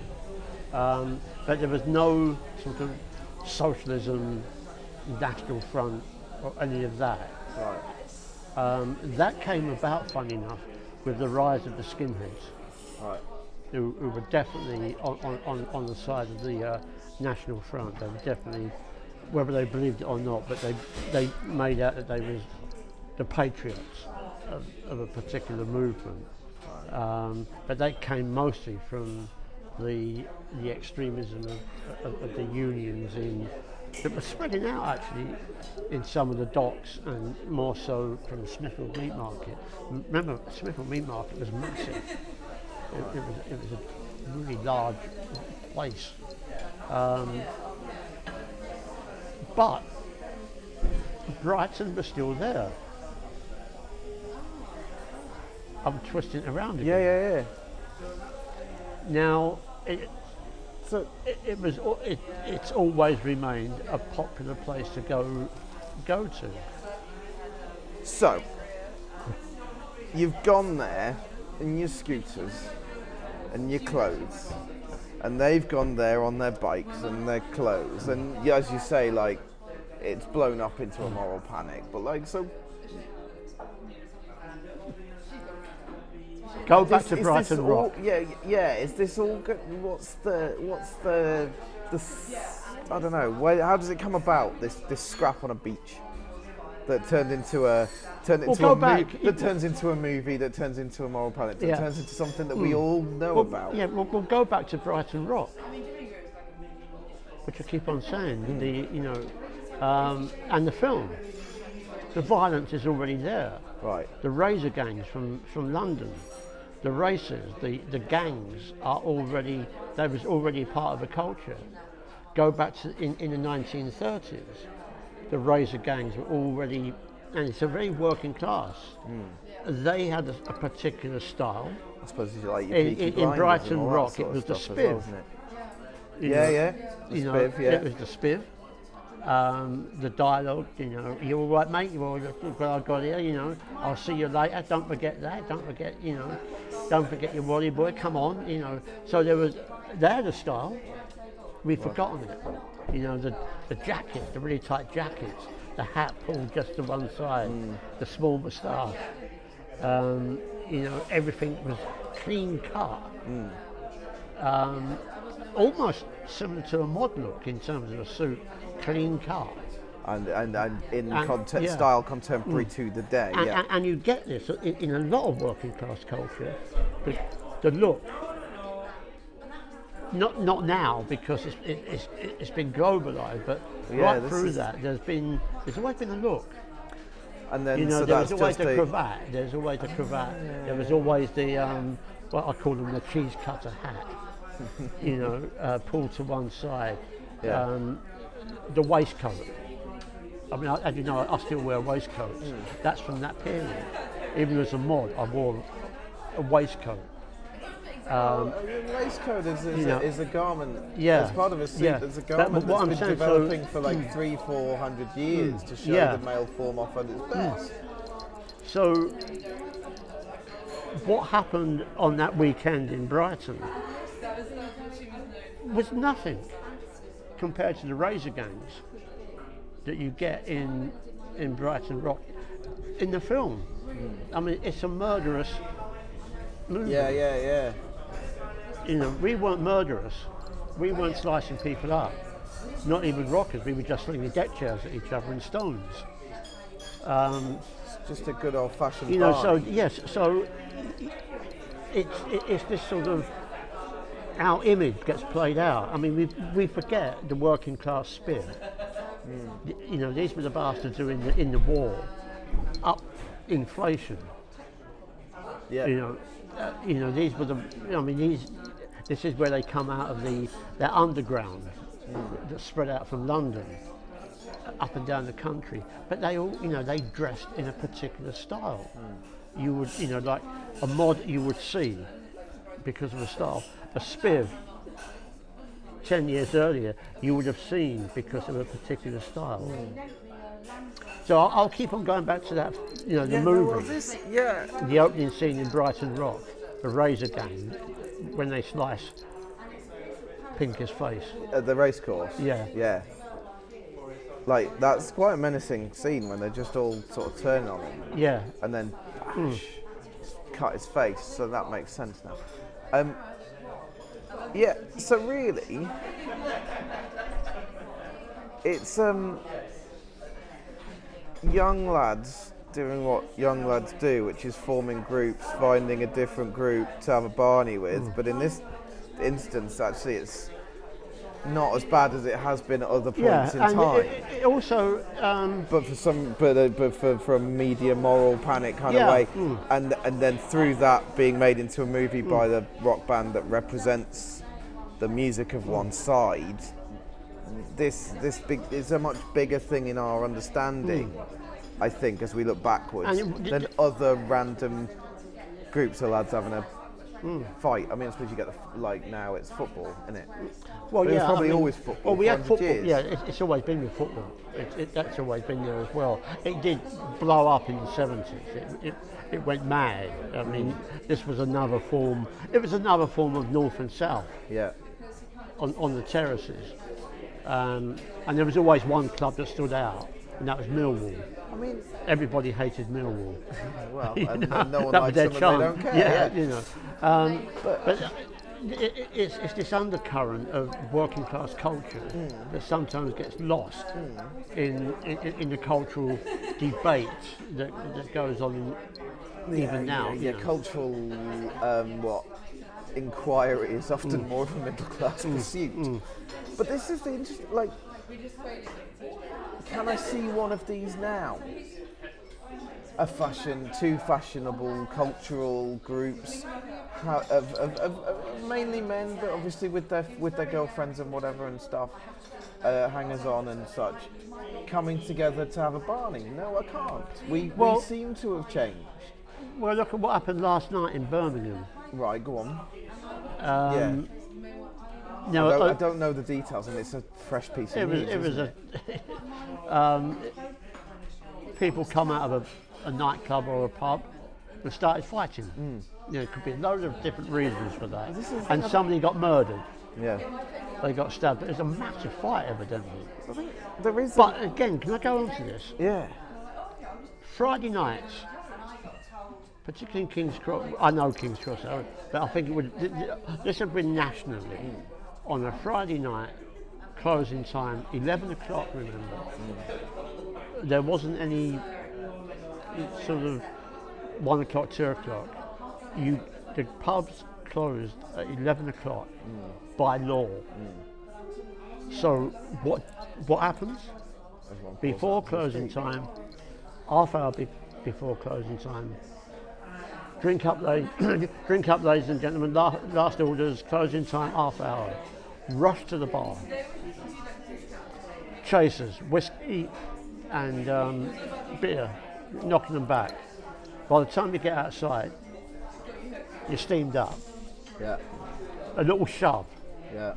But there was no sort of socialism, national front, or any of that. Right. That came about, funny enough, with the rise of the skinheads, Right. who were definitely on the side of the national front. They were definitely, whether they believed it or not, but they made out that they was the patriots of a particular movement. But they came mostly from the extremism of the unions that were spreading out actually in some of the docks, and more so from the Smithfield Meat Market. Remember, Smithfield Meat Market was massive. It was a really large place. But Brighton was still there. I'm twisting it around again. Yeah. Now, So it's always remained a popular place to go to. So, you've gone there in your scooters and your clothes, and they've gone there on their bikes and their clothes, and as you say, like, it's blown up into a moral panic. But like, so go back to Brighton Rock. Yeah. Is this all good? What's the I don't know. How does it come about? This scrap on a beach that turned into a that turns into a movie, that turns into a moral panic, that turns into something that we all know about. Yeah, we'll go back to Brighton Rock, which I keep on saying. And the film, the violence is already there. Right. The razor gangs from London, the races, the gangs are already, that was already part of the culture. Go back to in the 1930s, the razor gangs were already, and it's a very working class. They had a particular style. I suppose it's like your in Brighton Rock, it was the spiv. The spiv, yeah. It was the spiv. The dialogue, you all right, mate? You all what I got here, I'll see you later. Don't forget that. Don't forget, don't forget your Wally boy. Come on, So they had a style. We've forgotten it. The jackets, the really tight jackets, the hat pulled just to one side, the small moustache. Everything was clean cut. Almost similar to a mod look in terms of a suit, clean cut. And style contemporary to the day. And you get this in a lot of working class culture. The look, not now because it's been globalised, but right through that there's always been a look. And then there's always the cravat. There's always the cravat. There was always the what I call them the cheese cutter hat. Pulled to one side. The waistcoat. I mean, as you know, I still wear waistcoats. That's from that period. Even as a mod, I wore a waistcoat. A waistcoat is a garment. Yeah. It's part of a suit. It's a garment that's been developing for like 300-400 years to show the male form off at its best. So, what happened on that weekend in Brighton was nothing compared to the razor gangs that you get in Brighton Rock in the film. I mean, it's a murderous movie. Yeah. We weren't murderous. We weren't slicing people up. Not even rockers. We were just slinging deck chairs at each other and stones. It's just a good old-fashioned. So yes. So it's this sort of, our image gets played out. I mean, we forget the working class spirit. These were the bastards who in the war up inflation. Yeah. These were this is where they come out of their underground that spread out from London up and down the country. But they all, they dressed in a particular style. You would, like a mod you would see because of the style. A spiv 10 years earlier you would have seen because of a particular style. So I'll keep on going back to that, the movie. The opening scene in Brighton Rock, the razor gang, when they slice Pinker's face. At the racecourse? Yeah. Like, that's quite a menacing scene when they're just all sort of turning on him. Yeah. And then cut his face, so that makes sense now. So really, it's young lads doing what young lads do, which is forming groups, finding a different group to have a Barney with. But in this instance, actually, it's not as bad as it has been at other points in time. It also, but for a media moral panic kind of way, and then through that being made into a movie by the rock band that represents the music of one side. This is a much bigger thing in our understanding, I think, as we look backwards, than other random groups of lads having a fight. I mean, I suppose you get like now it's football, isn't it? Well, But yeah, it was probably I mean, always football. Well, we had 400 football. years. Yeah, it's always been with football. That's always been there as well. It did blow up in the 70s. It went mad. I mean, this was another form. It was another form of North and South Yeah. on the terraces. And there was always one club that stood out, and that was Millwall. I mean, Everybody hated Millwall. well, You and know, no one that likes was their them and they charm. don't care. Yeah, you know. But it's this undercurrent of working class culture that sometimes gets lost in the cultural debate that goes on even now. Yeah, you know. cultural inquiry is often more of a middle class pursuit. But this is the interesting. Like, can I see one of these now? Two fashionable cultural groups of mainly men, but obviously with their girlfriends and whatever and stuff, hangers on and such, coming together to have a Barney. No, I can't. We seem to have changed. Well, look at what happened last night in Birmingham. Right, go on. Now, I don't know the details, and it's a fresh piece of news. It was people come out of a nightclub or a pub and started fighting. You know, it could be loads of different reasons for that. And somebody got murdered. Yeah. They got stabbed. It was a massive fight, evidently. I think there is. But again, can I go on to this? Yeah. Friday nights, particularly in King's Cross, I know King's Cross, but I think it would. This would be nationally on a Friday night, closing time 11 o'clock. Remember, there wasn't any sort of 1 o'clock, 2 o'clock. The pubs closed at 11 o'clock by law. So what happens? Before closing time, half hour before closing time, drink up, ladies and gentlemen, last orders, closing time, half hour. Rush to the bar. Chasers, whiskey and beer, knocking them back. By the time you get outside, you're steamed up. Yeah. A little shove Yeah.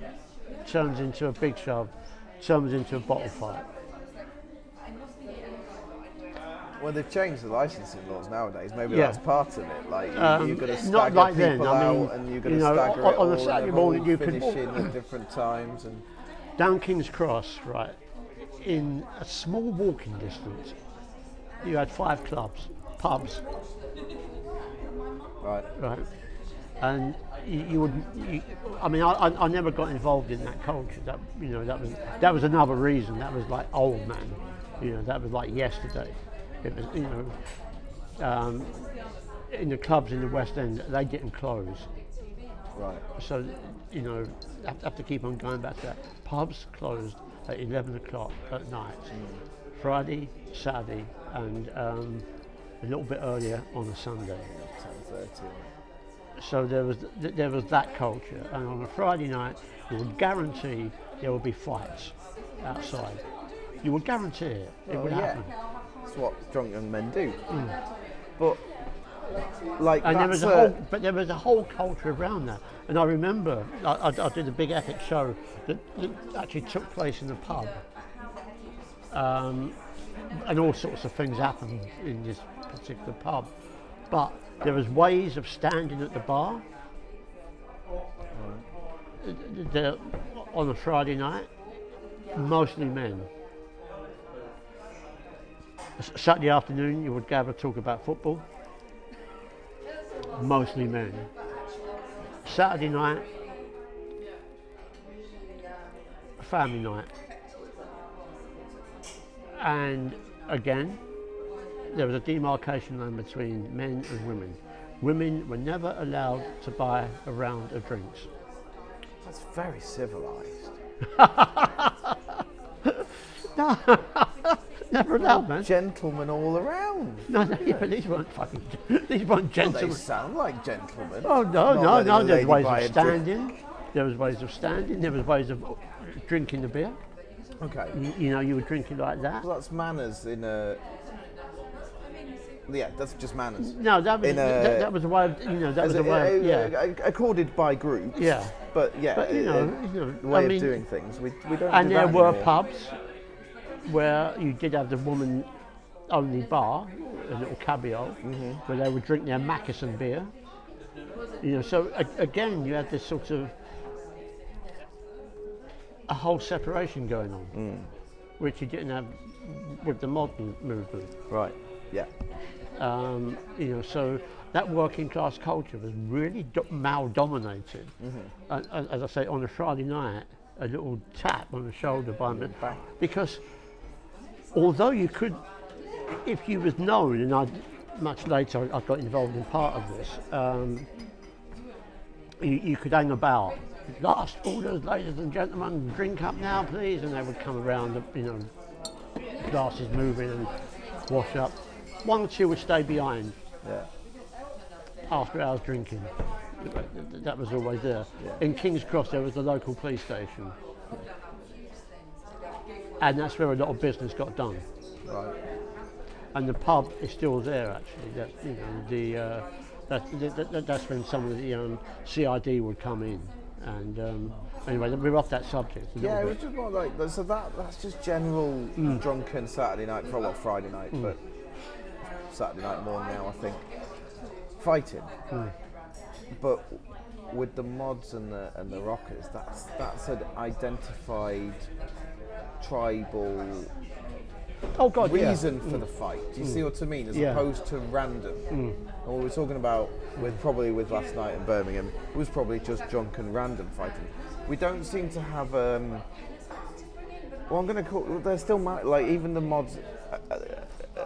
turns into a big shove, turns into a bottle fight. Well, they've changed the licensing laws nowadays. Maybe Yeah. that's part of it. Like you've got to stagger not like people then. I mean, out, and you've got you to know, stagger it on all, a and Saturday they're morning all you could finishing at different times. And down King's Cross, right, in a small walking distance, you had 5 clubs, pubs, right. and I never got involved in that culture. That was another reason. That was like old man, that was like yesterday. It was, in the clubs in the West End, they didn't close. Right. So, have to keep on going back to that. Pubs closed at 11 o'clock at night, Friday, Saturday, and a little bit earlier on a Sunday. 10:30. So there was that culture, and on a Friday night, you would guarantee there would be fights outside. You would guarantee it. It would happen. That's what drunk young men do. But like, And that's there was a whole culture around that. And I remember I did a big epic show that actually took place in the pub, and all sorts of things happened in this particular pub. But there was ways of standing at the bar on a Friday night, mostly men. Saturday afternoon, you would gather, talk about football, mostly men. Saturday night, family night. And again, there was a demarcation line between men and women. Women were never allowed to buy a round of drinks. That's very civilised. No, never allowed, man. Gentlemen all around. No, but these weren't Well, gentlemen. they sound like gentlemen. Oh no, Not no, letting a there's lady ways buy of a drink. standing. There was ways of standing. There was ways of drinking the beer. Okay. You were drinking like that. Well, that's manners in a Yeah, that's just manners. No, that was that was a way of, that was a way of, accorded by groups. Yeah. But yeah, But the way of doing things, we don't. And do there that were anymore. pubs where you did have the woman-only bar, a little caveat, where they would drink their Mackerson beer. So again, you had this sort of a whole separation going on, which you didn't have with the modern movement. Right. Yeah. So that working class culture was really male dominated. And as I say, on a Friday night, a little tap on the shoulder by me, because although you could, if you was known, and much later I got involved in part of this, you could hang about. Last orders, ladies and gentlemen, drink up now, please, and they would come around, glasses moving and wash up. One or two would stay behind. Yeah. After hours drinking. That was always there. Yeah. In King's Cross there was the local police station. And that's where a lot of business got done. Right. And the pub is still there actually. That's when some of the CID would come in. And anyway, we're off that subject. Yeah, it was just more like that's just general drunken Saturday night, Friday night, but Saturday night more now, I think. Fighting, but with the mods and the rockers, that's an identified tribal reason for the fight. Do you see what I mean? As opposed to random. And what we're talking about with last night in Birmingham was probably just drunken random fighting. We don't seem to have. I'm going to call. They're still like even the mods.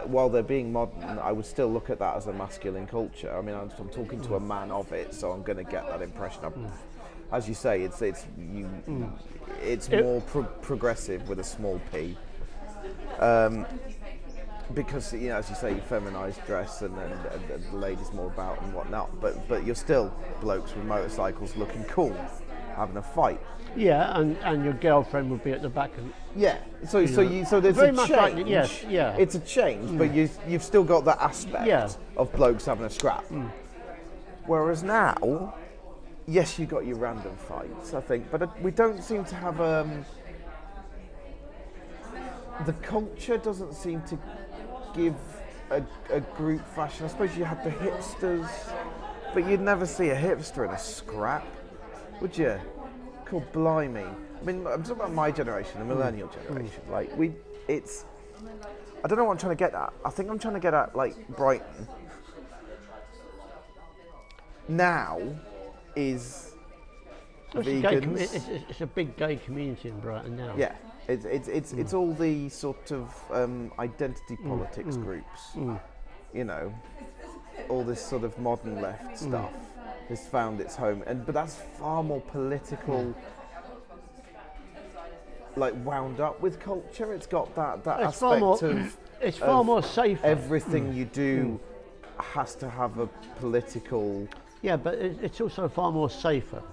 While they're being modern, I would still look at that as a masculine culture. I mean, I'm talking to a man of it, so I'm going to get that impression. As you say, it's more progressive with a small p, because as you say, feminized dress and the ladies more about and whatnot. But you're still blokes with motorcycles looking cool, having a fight. Yeah, and your girlfriend would be at the back of. Yeah, so there's very a much change. like, yes, yeah. It's a change, but you've still got that aspect of blokes having a scrap. Whereas now, yes, you got your random fights, I think, but we don't seem to have the culture doesn't seem to give a group fashion. I suppose you had the hipsters, but you'd never see a hipster in a scrap, would you? Cool, blimey. I mean, I'm talking about my generation, the millennial generation. Like I don't know what I'm trying to get at. I think I'm trying to get at like Brighton now is vegans. It's a big gay community in Brighton now. Yeah, it's all the sort of identity politics groups. All this sort of modern left stuff has found its home, but that's far more political. Like wound up with culture. It's got that aspect of. It's far more safer. Everything you do has to have a political. Yeah, but it's also far more safer.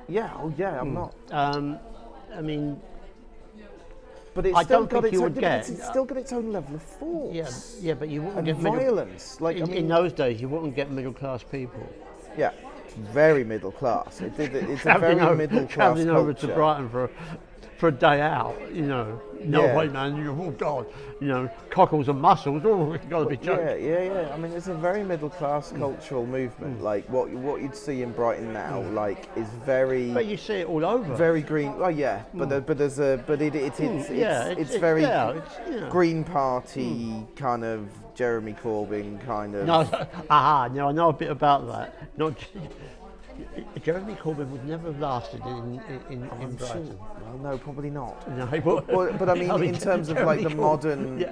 Yeah. Oh, yeah. I'm not. I mean. But it's I still don't got think its you own, would get. It's still got its own level of force. Yeah, but you wouldn't and get violence. In those days, you wouldn't get middle class people. Yeah, very middle class. It's a very middle class travelling culture. over to Brighton for a day out, No way, man. Oh God, cockles and mussels. Oh, it's got to be joking. Yeah. I mean, it's a very middle class cultural movement. Like what you'd see in Brighton now, like is very. But you see it all over. Very green. Oh yeah, it's very Green Party kind of Jeremy Corbyn kind of. No, I know a bit about that. Not. Jeremy Corbyn would never have lasted in Brighton. Sure. Well, no, probably not. No, but I mean, in terms of like the modern,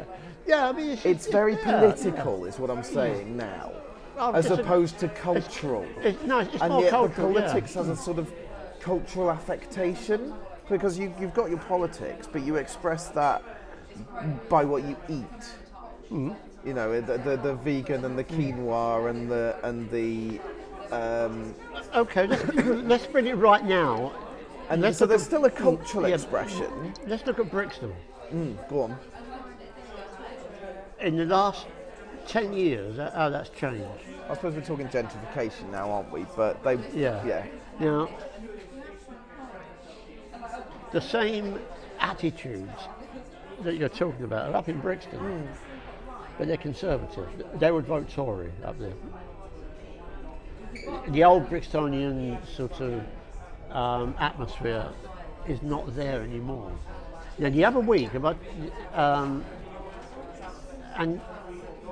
I mean, it's very political, is what I'm saying now, as opposed to cultural. It's and more yet cultural. the politics has a sort of cultural affectation because you've got your politics, but you express that by what you eat. The vegan and the quinoa and the. Okay, let's bring it right now. And so there's still a cultural expression. Let's look at Brixton. Go on. In the last 10 years, how that's changed. I suppose we're talking gentrification now, aren't we? But they, Yeah. Now, the same attitudes that you're talking about are up in Brixton, but they're conservative. They would vote Tory up there. The old Brixtonian sort of atmosphere is not there anymore. Now, the other week, about and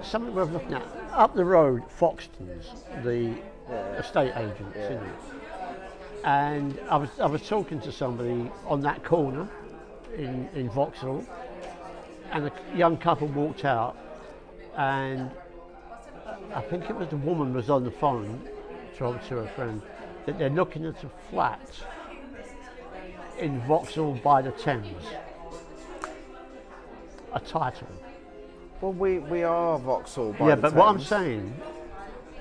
something we're looking at up the road, Foxton's, the estate agents, isn't it? And I was talking to somebody on that corner in Vauxhall, and a young couple walked out, and I think it was the woman was on the phone talking to her friend that they're looking at a flat in Vauxhall by the Thames, a title. Well, we are Vauxhall by Yeah, the but what I'm Thames. saying,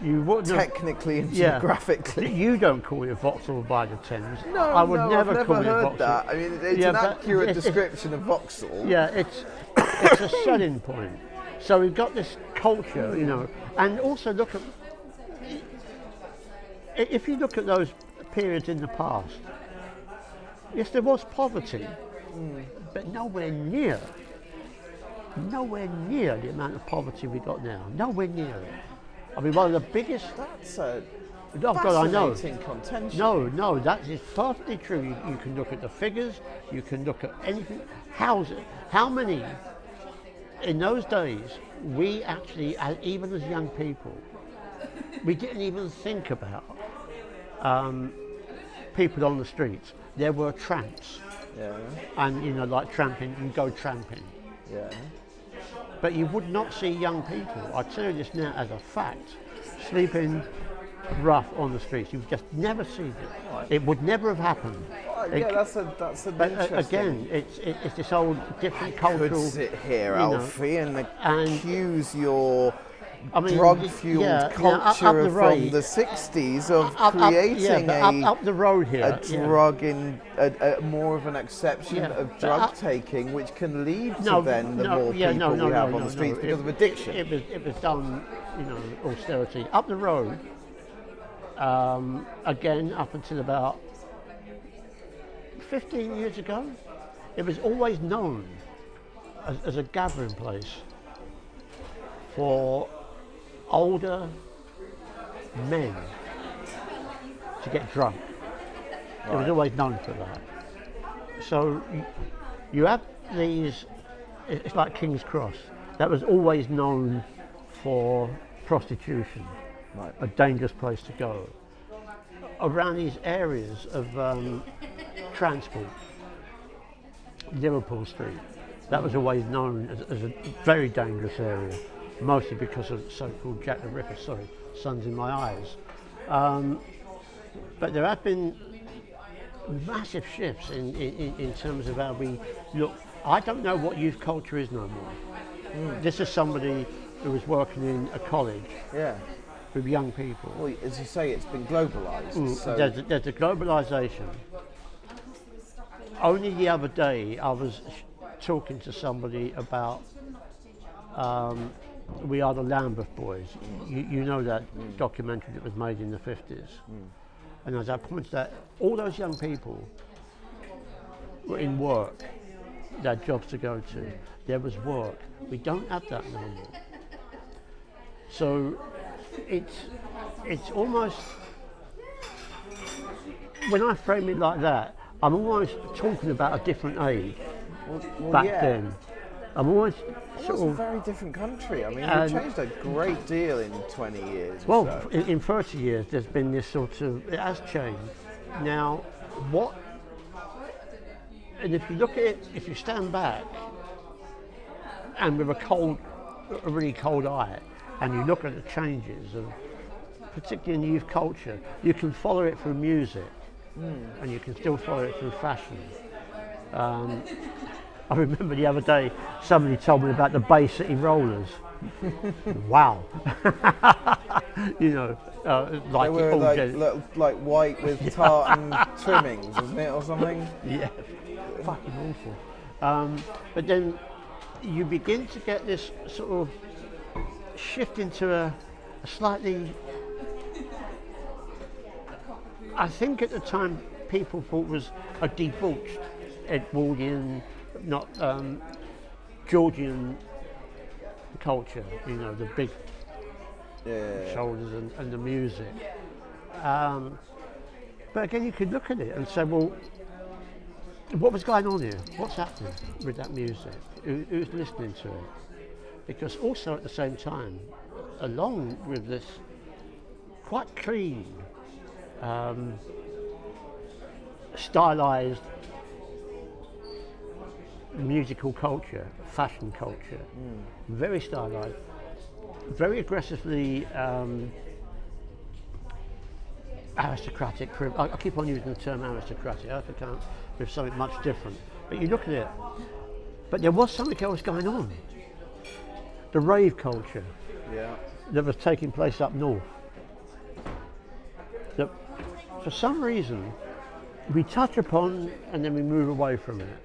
you wouldn't have- Technically and Yeah. geographically. You don't call it Vauxhall by the Thames. No, I would no, never I've call never it heard Vauxhall. that. I mean, it's Yeah, an but accurate it's- description of Vauxhall. Yeah, it's a selling point. So we've got this culture, you know, and also look at, if you look at those periods in the past, yes, there was poverty, but nowhere near the amount of poverty we got now. Nowhere near it. I mean, one of the biggest. That's a Oh God, I know. fascinating contention. No, that is perfectly true. You can look at the figures, you can look at anything. How many, in those days, we actually, even as young people, we didn't even think about people on the streets. There were tramps, Yeah, and you know, like tramping, you go tramping. yeah. But you would not see young people, I tell you this now as a fact, sleeping rough on the streets. You've just never seen it. It would never have happened. Yeah, that's an But interesting. again, it's this old different Could cultural. sit here, you know, Alfie, and and- accuse your I mean, drug-fueled up culture the from road. the 60s of Up, creating but up the road here. a drug in a more of an exception Yeah, of but drug up- taking, which can lead to No, then the no, more yeah, people no, we have no, on the no, streets no. because of addiction. It was done, you know, austerity. Up the road, again, up until about 15 years ago, it was always known as a gathering place for older men to get drunk. It was always known for that. So you have these, it's like King's Cross, that was always known for prostitution, Right. a dangerous place to go. Around these areas of transport, Liverpool Street, that was always known as a very dangerous area, mostly because of so-called Jack the Ripper, sun's in my eyes. But there have been massive shifts in terms of how we look. I don't know what youth culture is no more. This is somebody who was working in a college Yeah. with young people. Well, as you say, it's been globalised. So There's a globalisation. Only the other day I was talking to somebody about We Are the Lambeth Boys. You know that documentary that was made in the 50s. And as I pointed out, all those young people were in work, they had jobs to go to, there was work. We don't have that no more. So it's almost, when I frame it like that, I'm almost talking about a different age well, back yeah. then. I'm always It sort was a of, very different country. I mean, And- we've changed a great deal in 20 years. well, so. in 30 years there's been this sort of, it has changed. Now, what, and if you look at it, if you stand back and with a really cold eye, and you look at the changes of, particularly in youth culture, you can follow it through music, and you can still follow it through fashion. I remember the other day somebody told me about the Bay City Rollers. Wow, you know, like They it were all like, goes- like white with tartan trimmings, wasn't it, or something? yeah, fucking awful. But then you begin to get this sort of shift into a slightly. I think at the time people thought was a debauched Edwardian, not Georgian culture. You know, the big shoulders and the music. But again, you could look at it and say, well, what was going on here? What's happening with that music? Who's listening to it? Because also at the same time, along with this quite clean, stylized musical culture, fashion culture, very stylized, very aggressively aristocratic. I keep on using the term aristocratic. I can't with something much different. But you look at it, but there was something else going on. The rave culture that was taking place up north. That for some reason we touch upon and then we move away from it.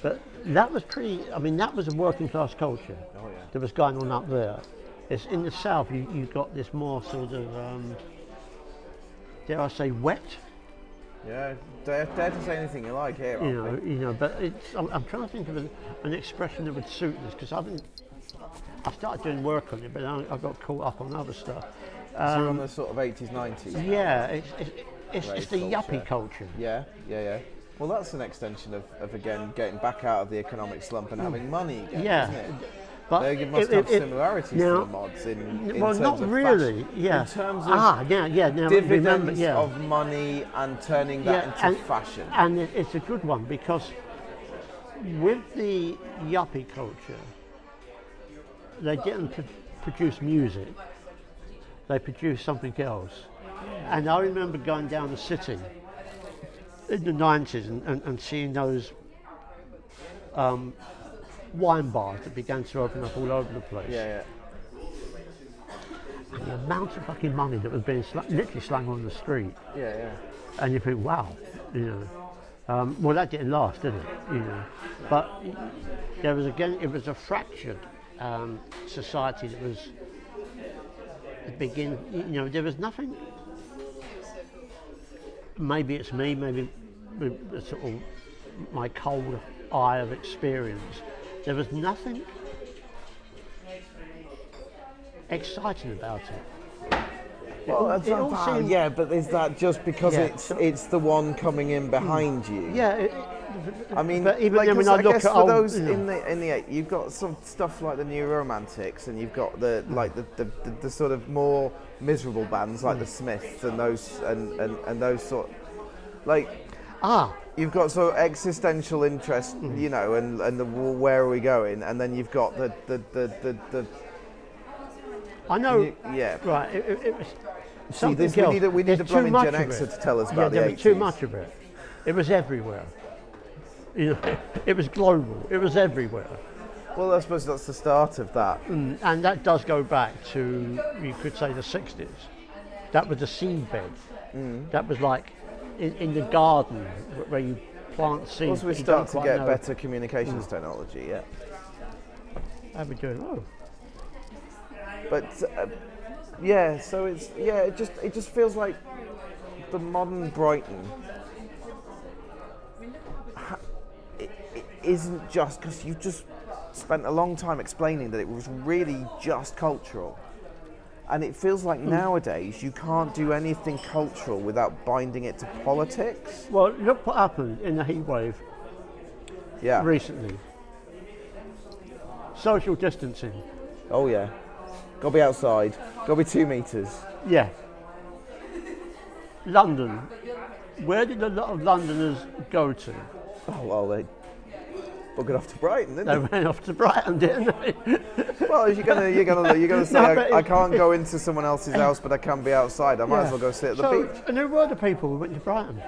But that was that was a working class culture that was going on up there. It's in the south, you've got this more sort of, dare I say, wet. Yeah, dare to say anything you like here. But I'm trying to think of an expression that would suit this, because I started doing work on it, but I got caught up on other stuff. So you're on the sort of 80s, 90s? Yeah, it's the yuppie culture. Yeah. Well, that's an extension of again, getting back out of the economic slump and having money again, isn't it? But they must have similarities to the mods in well, terms not of really. fashion. Yeah. In terms of now dividends of money and turning that into fashion. And it's a good one, because with the yuppie culture, they didn't produce music, they produced something else. And I remember going down the city in the 90s and seeing those wine bars that began to open up all over the place. Yeah. And the amount of fucking money that was being literally slung on the street. Yeah. And you think, wow, well, that didn't last, did it? But it was a fractured society that was there was nothing. Maybe it's me, maybe with sort of my cold eye of experience. There was nothing exciting about it. But is that just because it's the one coming in behind you? Yeah. I mean, but even then, when I look at those in the you've got some stuff like the New Romantics, and you've got the sort of more miserable bands like the Smiths and those and those sort, you've got sort of existential interest, and the where are we going, and then you've got the. I know. Right. It was something else. We need a blooming Gen Xer to tell us about the 80s. There was too much of it. It was everywhere. It was global. It was everywhere. Well, I suppose that's the start of that. And that does go back to, you could say, the 60s. That was the seedbed. That was like in the garden where you plant seeds. Also, we start to get better communications technology. Yeah. How are we doing? Oh. But so it just feels like the modern Brighton. It isn't just because you've just spent a long time explaining that it was really just cultural, and it feels like nowadays you can't do anything cultural without binding it to politics. Well, look what happened in the heat wave. Yeah. Recently. Social distancing. Oh yeah. Gotta be outside. Gotta be 2 meters. Yeah. London. Where did a lot of Londoners go to? Oh well, they buggered off to Brighton, didn't they? They went off to Brighton, didn't they? Well, you're gonna say I can't go into someone else's house, but I can be outside. I might as well go sit at the beach. And who were the people who went to Brighton?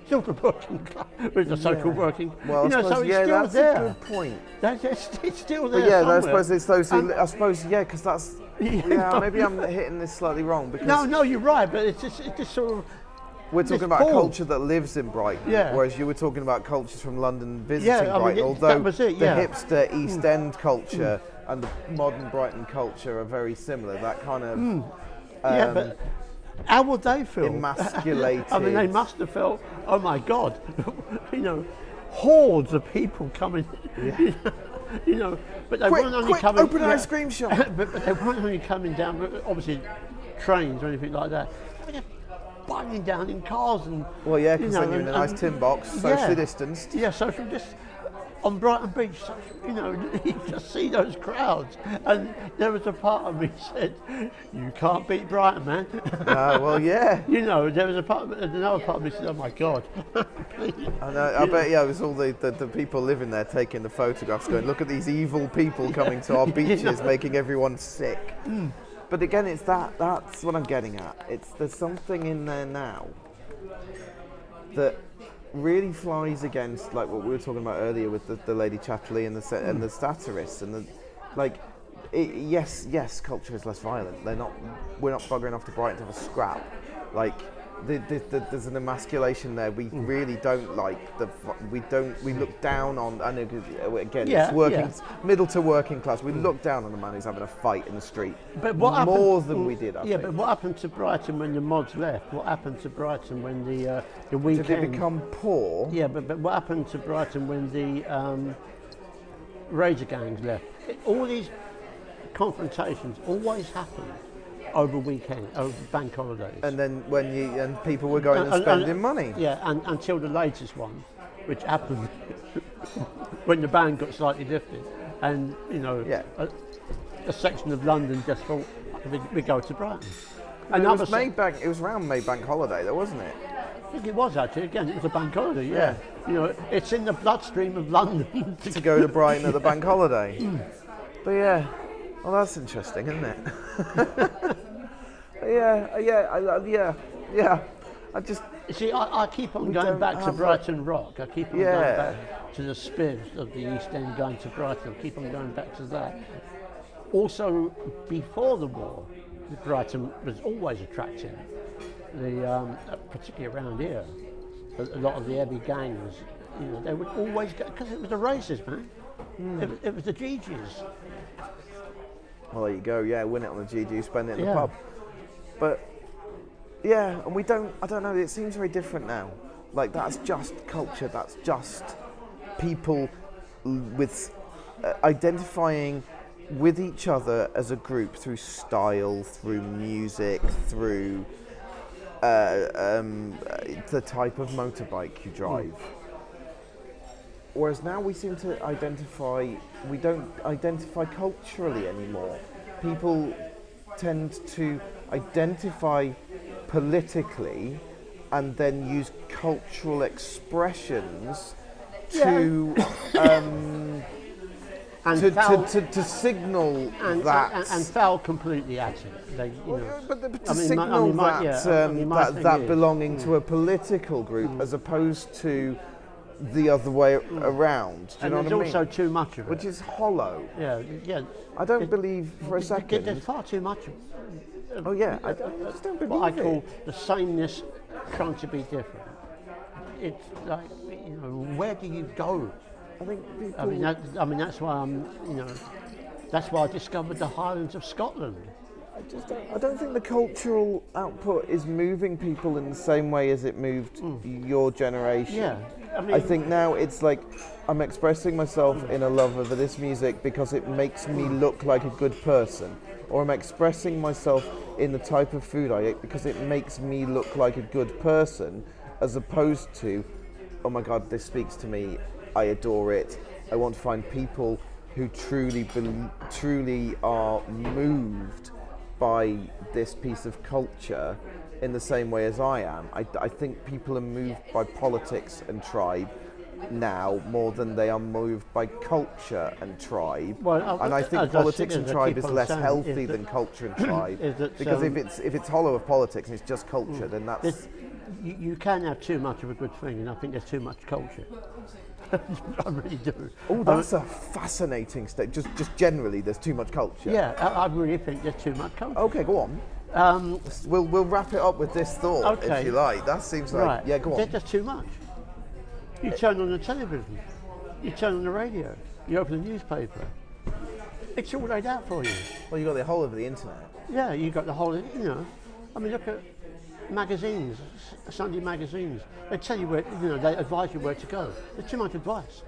Still the working class, with the so-called working. Well, so it's still that's there. a good point. It's still there. But yeah, somewhere. I suppose it's those who. Because that's. Maybe I'm hitting this slightly wrong. Because no, you're right. But it's just sort of. We're talking about a culture that lives in Brighton, Yeah. whereas you were talking about cultures from London visiting I mean, Brighton. Although that was it, the yeah. hipster East End culture and the modern Brighton culture are very similar. That kind of Yeah, but how would they feel? emasculated. I mean, they must have felt, oh my God, you know, hordes of people coming, you know, but they weren't only coming. Open an ice cream shop. but they weren't only coming down, obviously, trains or anything like that. They were banging down in cars and. Well, yeah, because then you're in a nice tin box, socially distanced. Yeah, social distance. On Brighton Beach, you know, you just see those crowds, and there was a part of me said, "You can't beat Brighton, man." Well, yeah. You know, there was another part of me said, "Oh my God." I know. I bet. Yeah, it was all the people living there taking the photographs, going, "Look at these evil people coming to our beaches, making everyone sick." But again, it's that's what I'm getting at. There's something in there now that really flies against like what we were talking about earlier with the Lady Chatterley and the satirists and yes, culture is less violent. We're not buggering off to Brighton to have a scrap. Like there's an emasculation there. We really don't like we look down on. I know again, it's middle to working class. We look down on the man who's having a fight in the street. But more than we did. I think. But what happened to Brighton when the mods left? What happened to Brighton when the weekend? Did they become poor? Yeah, but what happened to Brighton when the Razor gangs left? All these confrontations always happen over weekend, over bank holidays. And then when people were going and spending money. Yeah, and until the latest one, which happened when the ban got slightly lifted, and you know, a section of London just thought we go to Brighton. And it was around Maybank holiday, though, wasn't it? I think it was actually. Again, it was a bank holiday. Yeah. You know, it's in the bloodstream of London to go to Brighton at the bank holiday. But yeah. Well, that's interesting, isn't it? Yeah. I just. You see, I keep on going back to Brighton Rock. I keep on going back to the spivs of the East End, going to Brighton. I keep on going back to that. Also, before the war, Brighton was always attracting. Particularly around here, a lot of the heavy gangs, you know, they would always go because it was the races, man. It was the GGs. Well, there you go. Yeah, win it on the GG, spend it in the pub. But yeah, and I don't know. It seems very different now. Like that's just culture. That's just people with identifying with each other as a group through style, through music, through the type of motorbike you drive. Whereas now we seem to we don't identify culturally anymore. People tend to identify politically and then use cultural expressions to signal that and foul completely at it. They, you know, but to signal that belonging to a political group as opposed to the other way around. Do you know what I mean? There's also too much of it, which is hollow. Yeah. I don't believe for a second. There's far too much. I just don't believe what I call the sameness trying to be different. It's like, you know, where do you go? I think people. I mean that's why that's why I discovered the Highlands of Scotland. I don't think the cultural output is moving people in the same way as it moved your generation. Yeah. I think now it's like I'm expressing myself in a love of this music because it makes me look like a good person, or I'm expressing myself in the type of food I eat because it makes me look like a good person, as opposed to, oh my God, this speaks to me, I adore it, I want to find people who truly are moved by this piece of culture in the same way as I am. I think people are moved by politics and tribe now more than they are moved by culture and tribe. And I think politics and tribe is less healthy than culture and tribe. Because if it's hollow of politics and it's just culture, then that's... You can have too much of a good thing, and I think there's too much culture. I really do. Oh, that's a fascinating state. Just generally, there's too much culture. Yeah, I really think there's too much culture. Okay, go on. We'll wrap it up with this thought, Okay. if you like. That seems like Right. yeah. Go on. There's just too much. You turn on the television, you turn on the radio, you open the newspaper. It's all laid out for you. Well, you got the whole of the internet. Yeah, you got the whole. I mean, look at magazines, Sunday magazines. They tell you where. They advise you where to go. There's too much advice.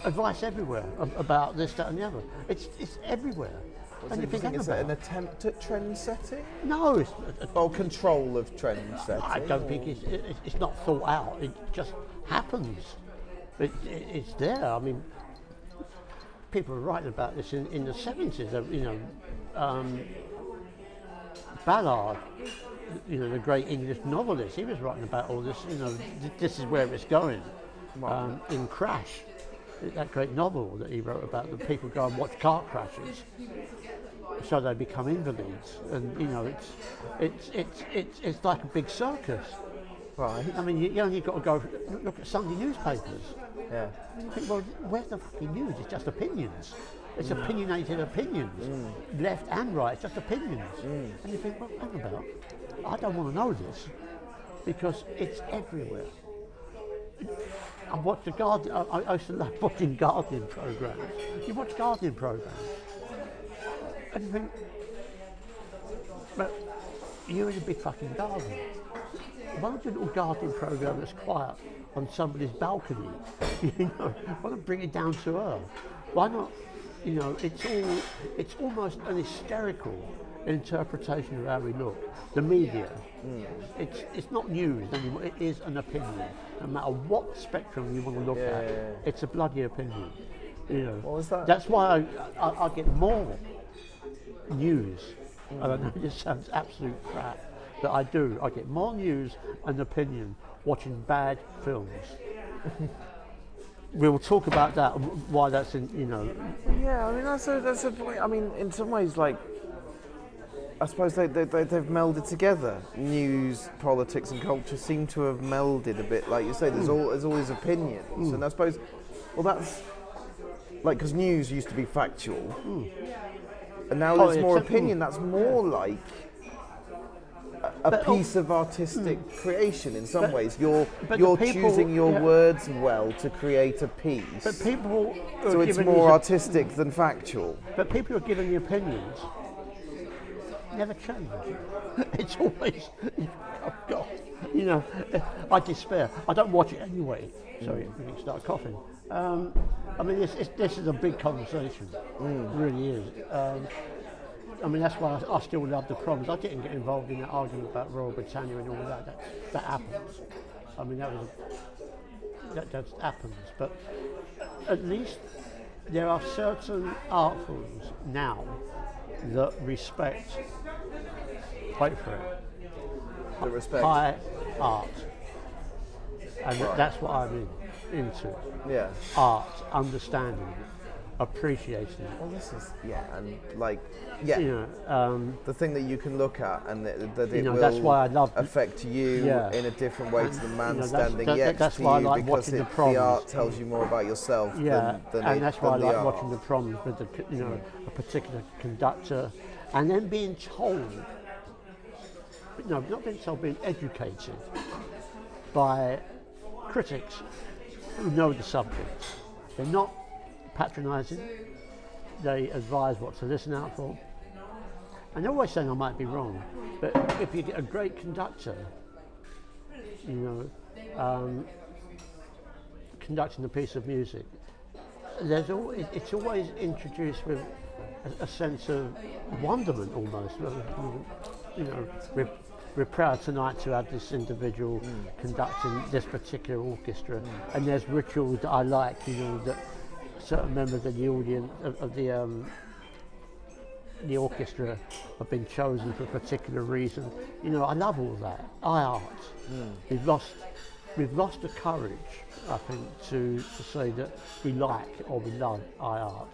Advice everywhere about this, that, and the other. It's everywhere. Do you think it's an attempt at trend setting? No, it's control of trend setting. I don't think it's not thought out. It just happens. It's there. I mean, people were writing about this in the 70s. Ballard, the great English novelist, he was writing about all this. This is where it's going. In Crash, that great novel that he wrote about the people go and watch car crashes, so they become invalids, and it's like a big circus. Right. I mean, you only got to go look at Sunday newspapers. Yeah. And you think, well, where's the fucking news? It's just opinions. It's opinionated opinions, left and right. It's just opinions. And you think, well, hang about. I don't want to know this because it's everywhere. I watched I used to love watching gardening programs. You watch gardening programs, and you think, but you're in a big fucking garden. Why don't you do a little gardening program that's quiet on somebody's balcony? Why not bring it down to earth? Why not? It's almost an hysterical interpretation of how we look. The media, it's not news anymore. It is an opinion. No matter what spectrum you want to look at, it's a bloody opinion. What was that? That's why I get more news. I don't know. It just sounds absolute crap. But I do. I get more news and opinion watching bad films. We'll talk about that. Why that's in. Yeah, I mean that's a point. I mean, in some ways, like I suppose they've melded together. News, politics, and culture seem to have melded a bit. Like you say, there's always opinions, and I suppose, well, that's like because news used to be factual, and now there's more opinion. That's more like a piece of artistic creation in some ways. You're choosing your words well to create a piece. But people so it's more artistic than factual. But people who are given the opinions never change. It's always, oh God, I despair. I don't watch it anyway. Sorry, you can start coughing. I mean, this is a big conversation. It really is. I mean, that's why I still love the proms. I didn't get involved in that argument about Royal Britannia and all of that. That happens. I mean, that just happens. But at least there are certain art forms now that respect, wait for it, The respect. high art. And that's what I'm into. Yeah. Art, understanding, appreciating it. Well, this is and the thing that you can look at and that it will that's why I love affect you in a different way to the man standing that's to why I you like because watching the proms. the art tells you more about yourself than and that's why I the like art. watching the proms with a particular conductor, and then being told, not being told, being educated by critics who know the subject. They're not patronising. They advise what to listen out for. And they're always saying I might be wrong, but if you get a great conductor, conducting a piece of music, it's always introduced with a sense of wonderment almost. We're proud tonight to have this individual conducting this particular orchestra, and there's rituals that I like, that certain members of the audience of the orchestra have been chosen for a particular reason. I love all that. Art. We've lost the courage, I think, to say that we like or we love art.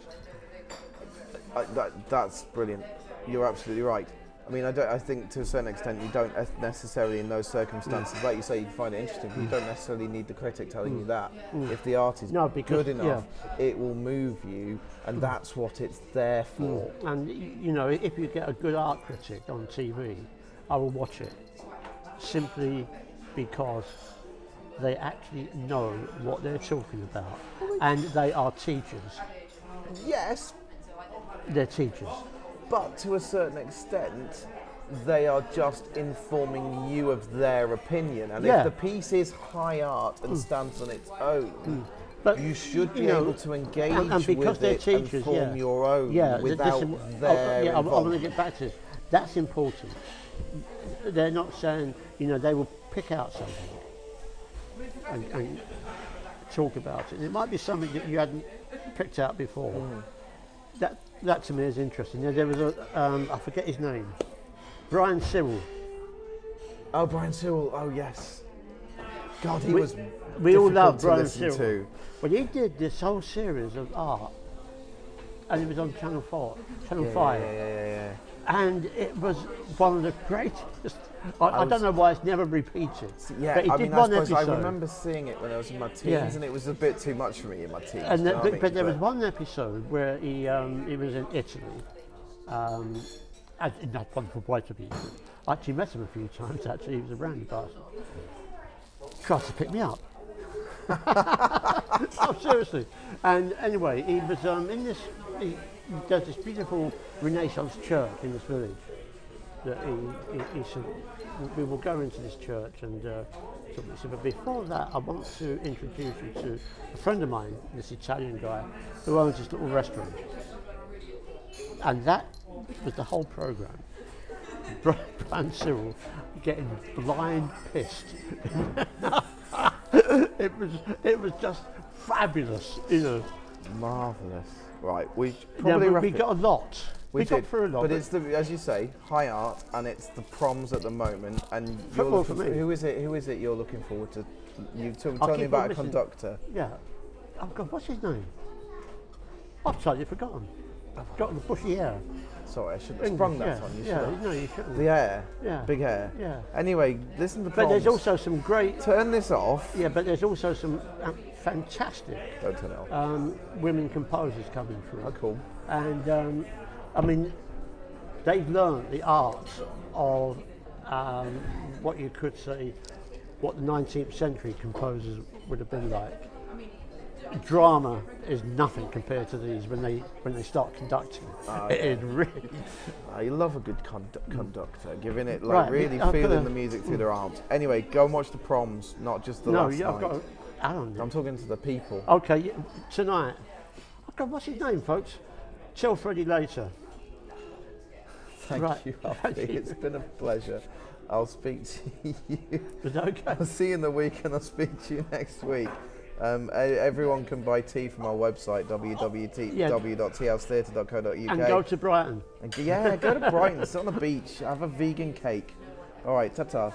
That's brilliant. You're absolutely right. I mean, I think to a certain extent you don't necessarily in those circumstances, like you say, you find it interesting, but you don't necessarily need the critic telling you that. If the art is good enough, it will move you, and that's what it's there for. And you know, if you get a good art critic on TV, I will watch it simply because they actually know what they're talking about, and they are teachers. Yes, They're teachers. but to a certain extent, they are just informing you of their opinion. And if the piece is high art and stands on its own, But you should be able to engage and because with they're it teachers, and form your own without their I want to involvement. get back to this. That's important. They're not saying, you know, they will pick out something and talk about it. And it might be something that you hadn't picked out before. That to me is interesting. There was a, I forget his name, Brian Sewell. Oh, Brian Sewell. Oh, yes. God, he We- was. We all love difficult to Brian listen Sewell. to. But he did this whole series of art, and it was on Channel 5. Yeah. And it was one of the greatest. I don't know why it's never repeated. Yeah, but he I did mean, one I suppose I episode. remember seeing it when I was in my teens, Yeah. and it was a bit too much for me in my teens. And you know what I mean? but there was one episode where he was in Italy. And that wonderful boy to be. I actually met him a few times. Actually, he was a randy bastard. Tried to pick me up. Oh, seriously. And anyway, he was in this. There's this beautiful Renaissance church in this village. That he said, we will go into this church, and so he said, but before that, I want to introduce you to a friend of mine, this Italian guy, who owns this little restaurant. And that was the whole programme. Brian Sewell getting blind pissed. It was just fabulous, you know. Marvellous. Right, we Yeah, probably we got a lot. We got did, through a lot. but it's the, as you say, high art, and it's the proms at the moment. And you're Football looking for me. who is it you're looking forward to? You tell me keep about on a missing- conductor. Yeah. Oh God, what's his name? I've totally forgotten. Got the bushy hair. Sorry, I shouldn't have sprung that on you. should I? No, you shouldn't. The hair. Yeah. Big hair. Yeah. Anyway, listen to proms. But there's also some great. Turn this off. Yeah, but there's also some fantastic Don't turn it off. women composers coming through. Oh, cool. And I mean, they've learned the art of what you could say, what the 19th century composers would have been like. Drama is nothing compared to these when they start conducting. It is really. I love a good conductor, giving it like Right, really I've feeling gotta- the music through their arms. Anyway, go and watch the proms, not just the No, last yeah, I've night. got. Alan. I'm talking to the people. Okay, tonight. Oh God, what's his name, folks? Tell Freddie later. Thank Right. you, Alfie. It's been a pleasure. I'll speak to you. Is that okay? I'll see you in the week, and I'll speak to you next week. Everyone can buy tea from our website, www.thousetheatre.co.uk. And go to Brighton. Yeah, go to Brighton. Sit on the beach. Have a vegan cake. All right, ta-ta.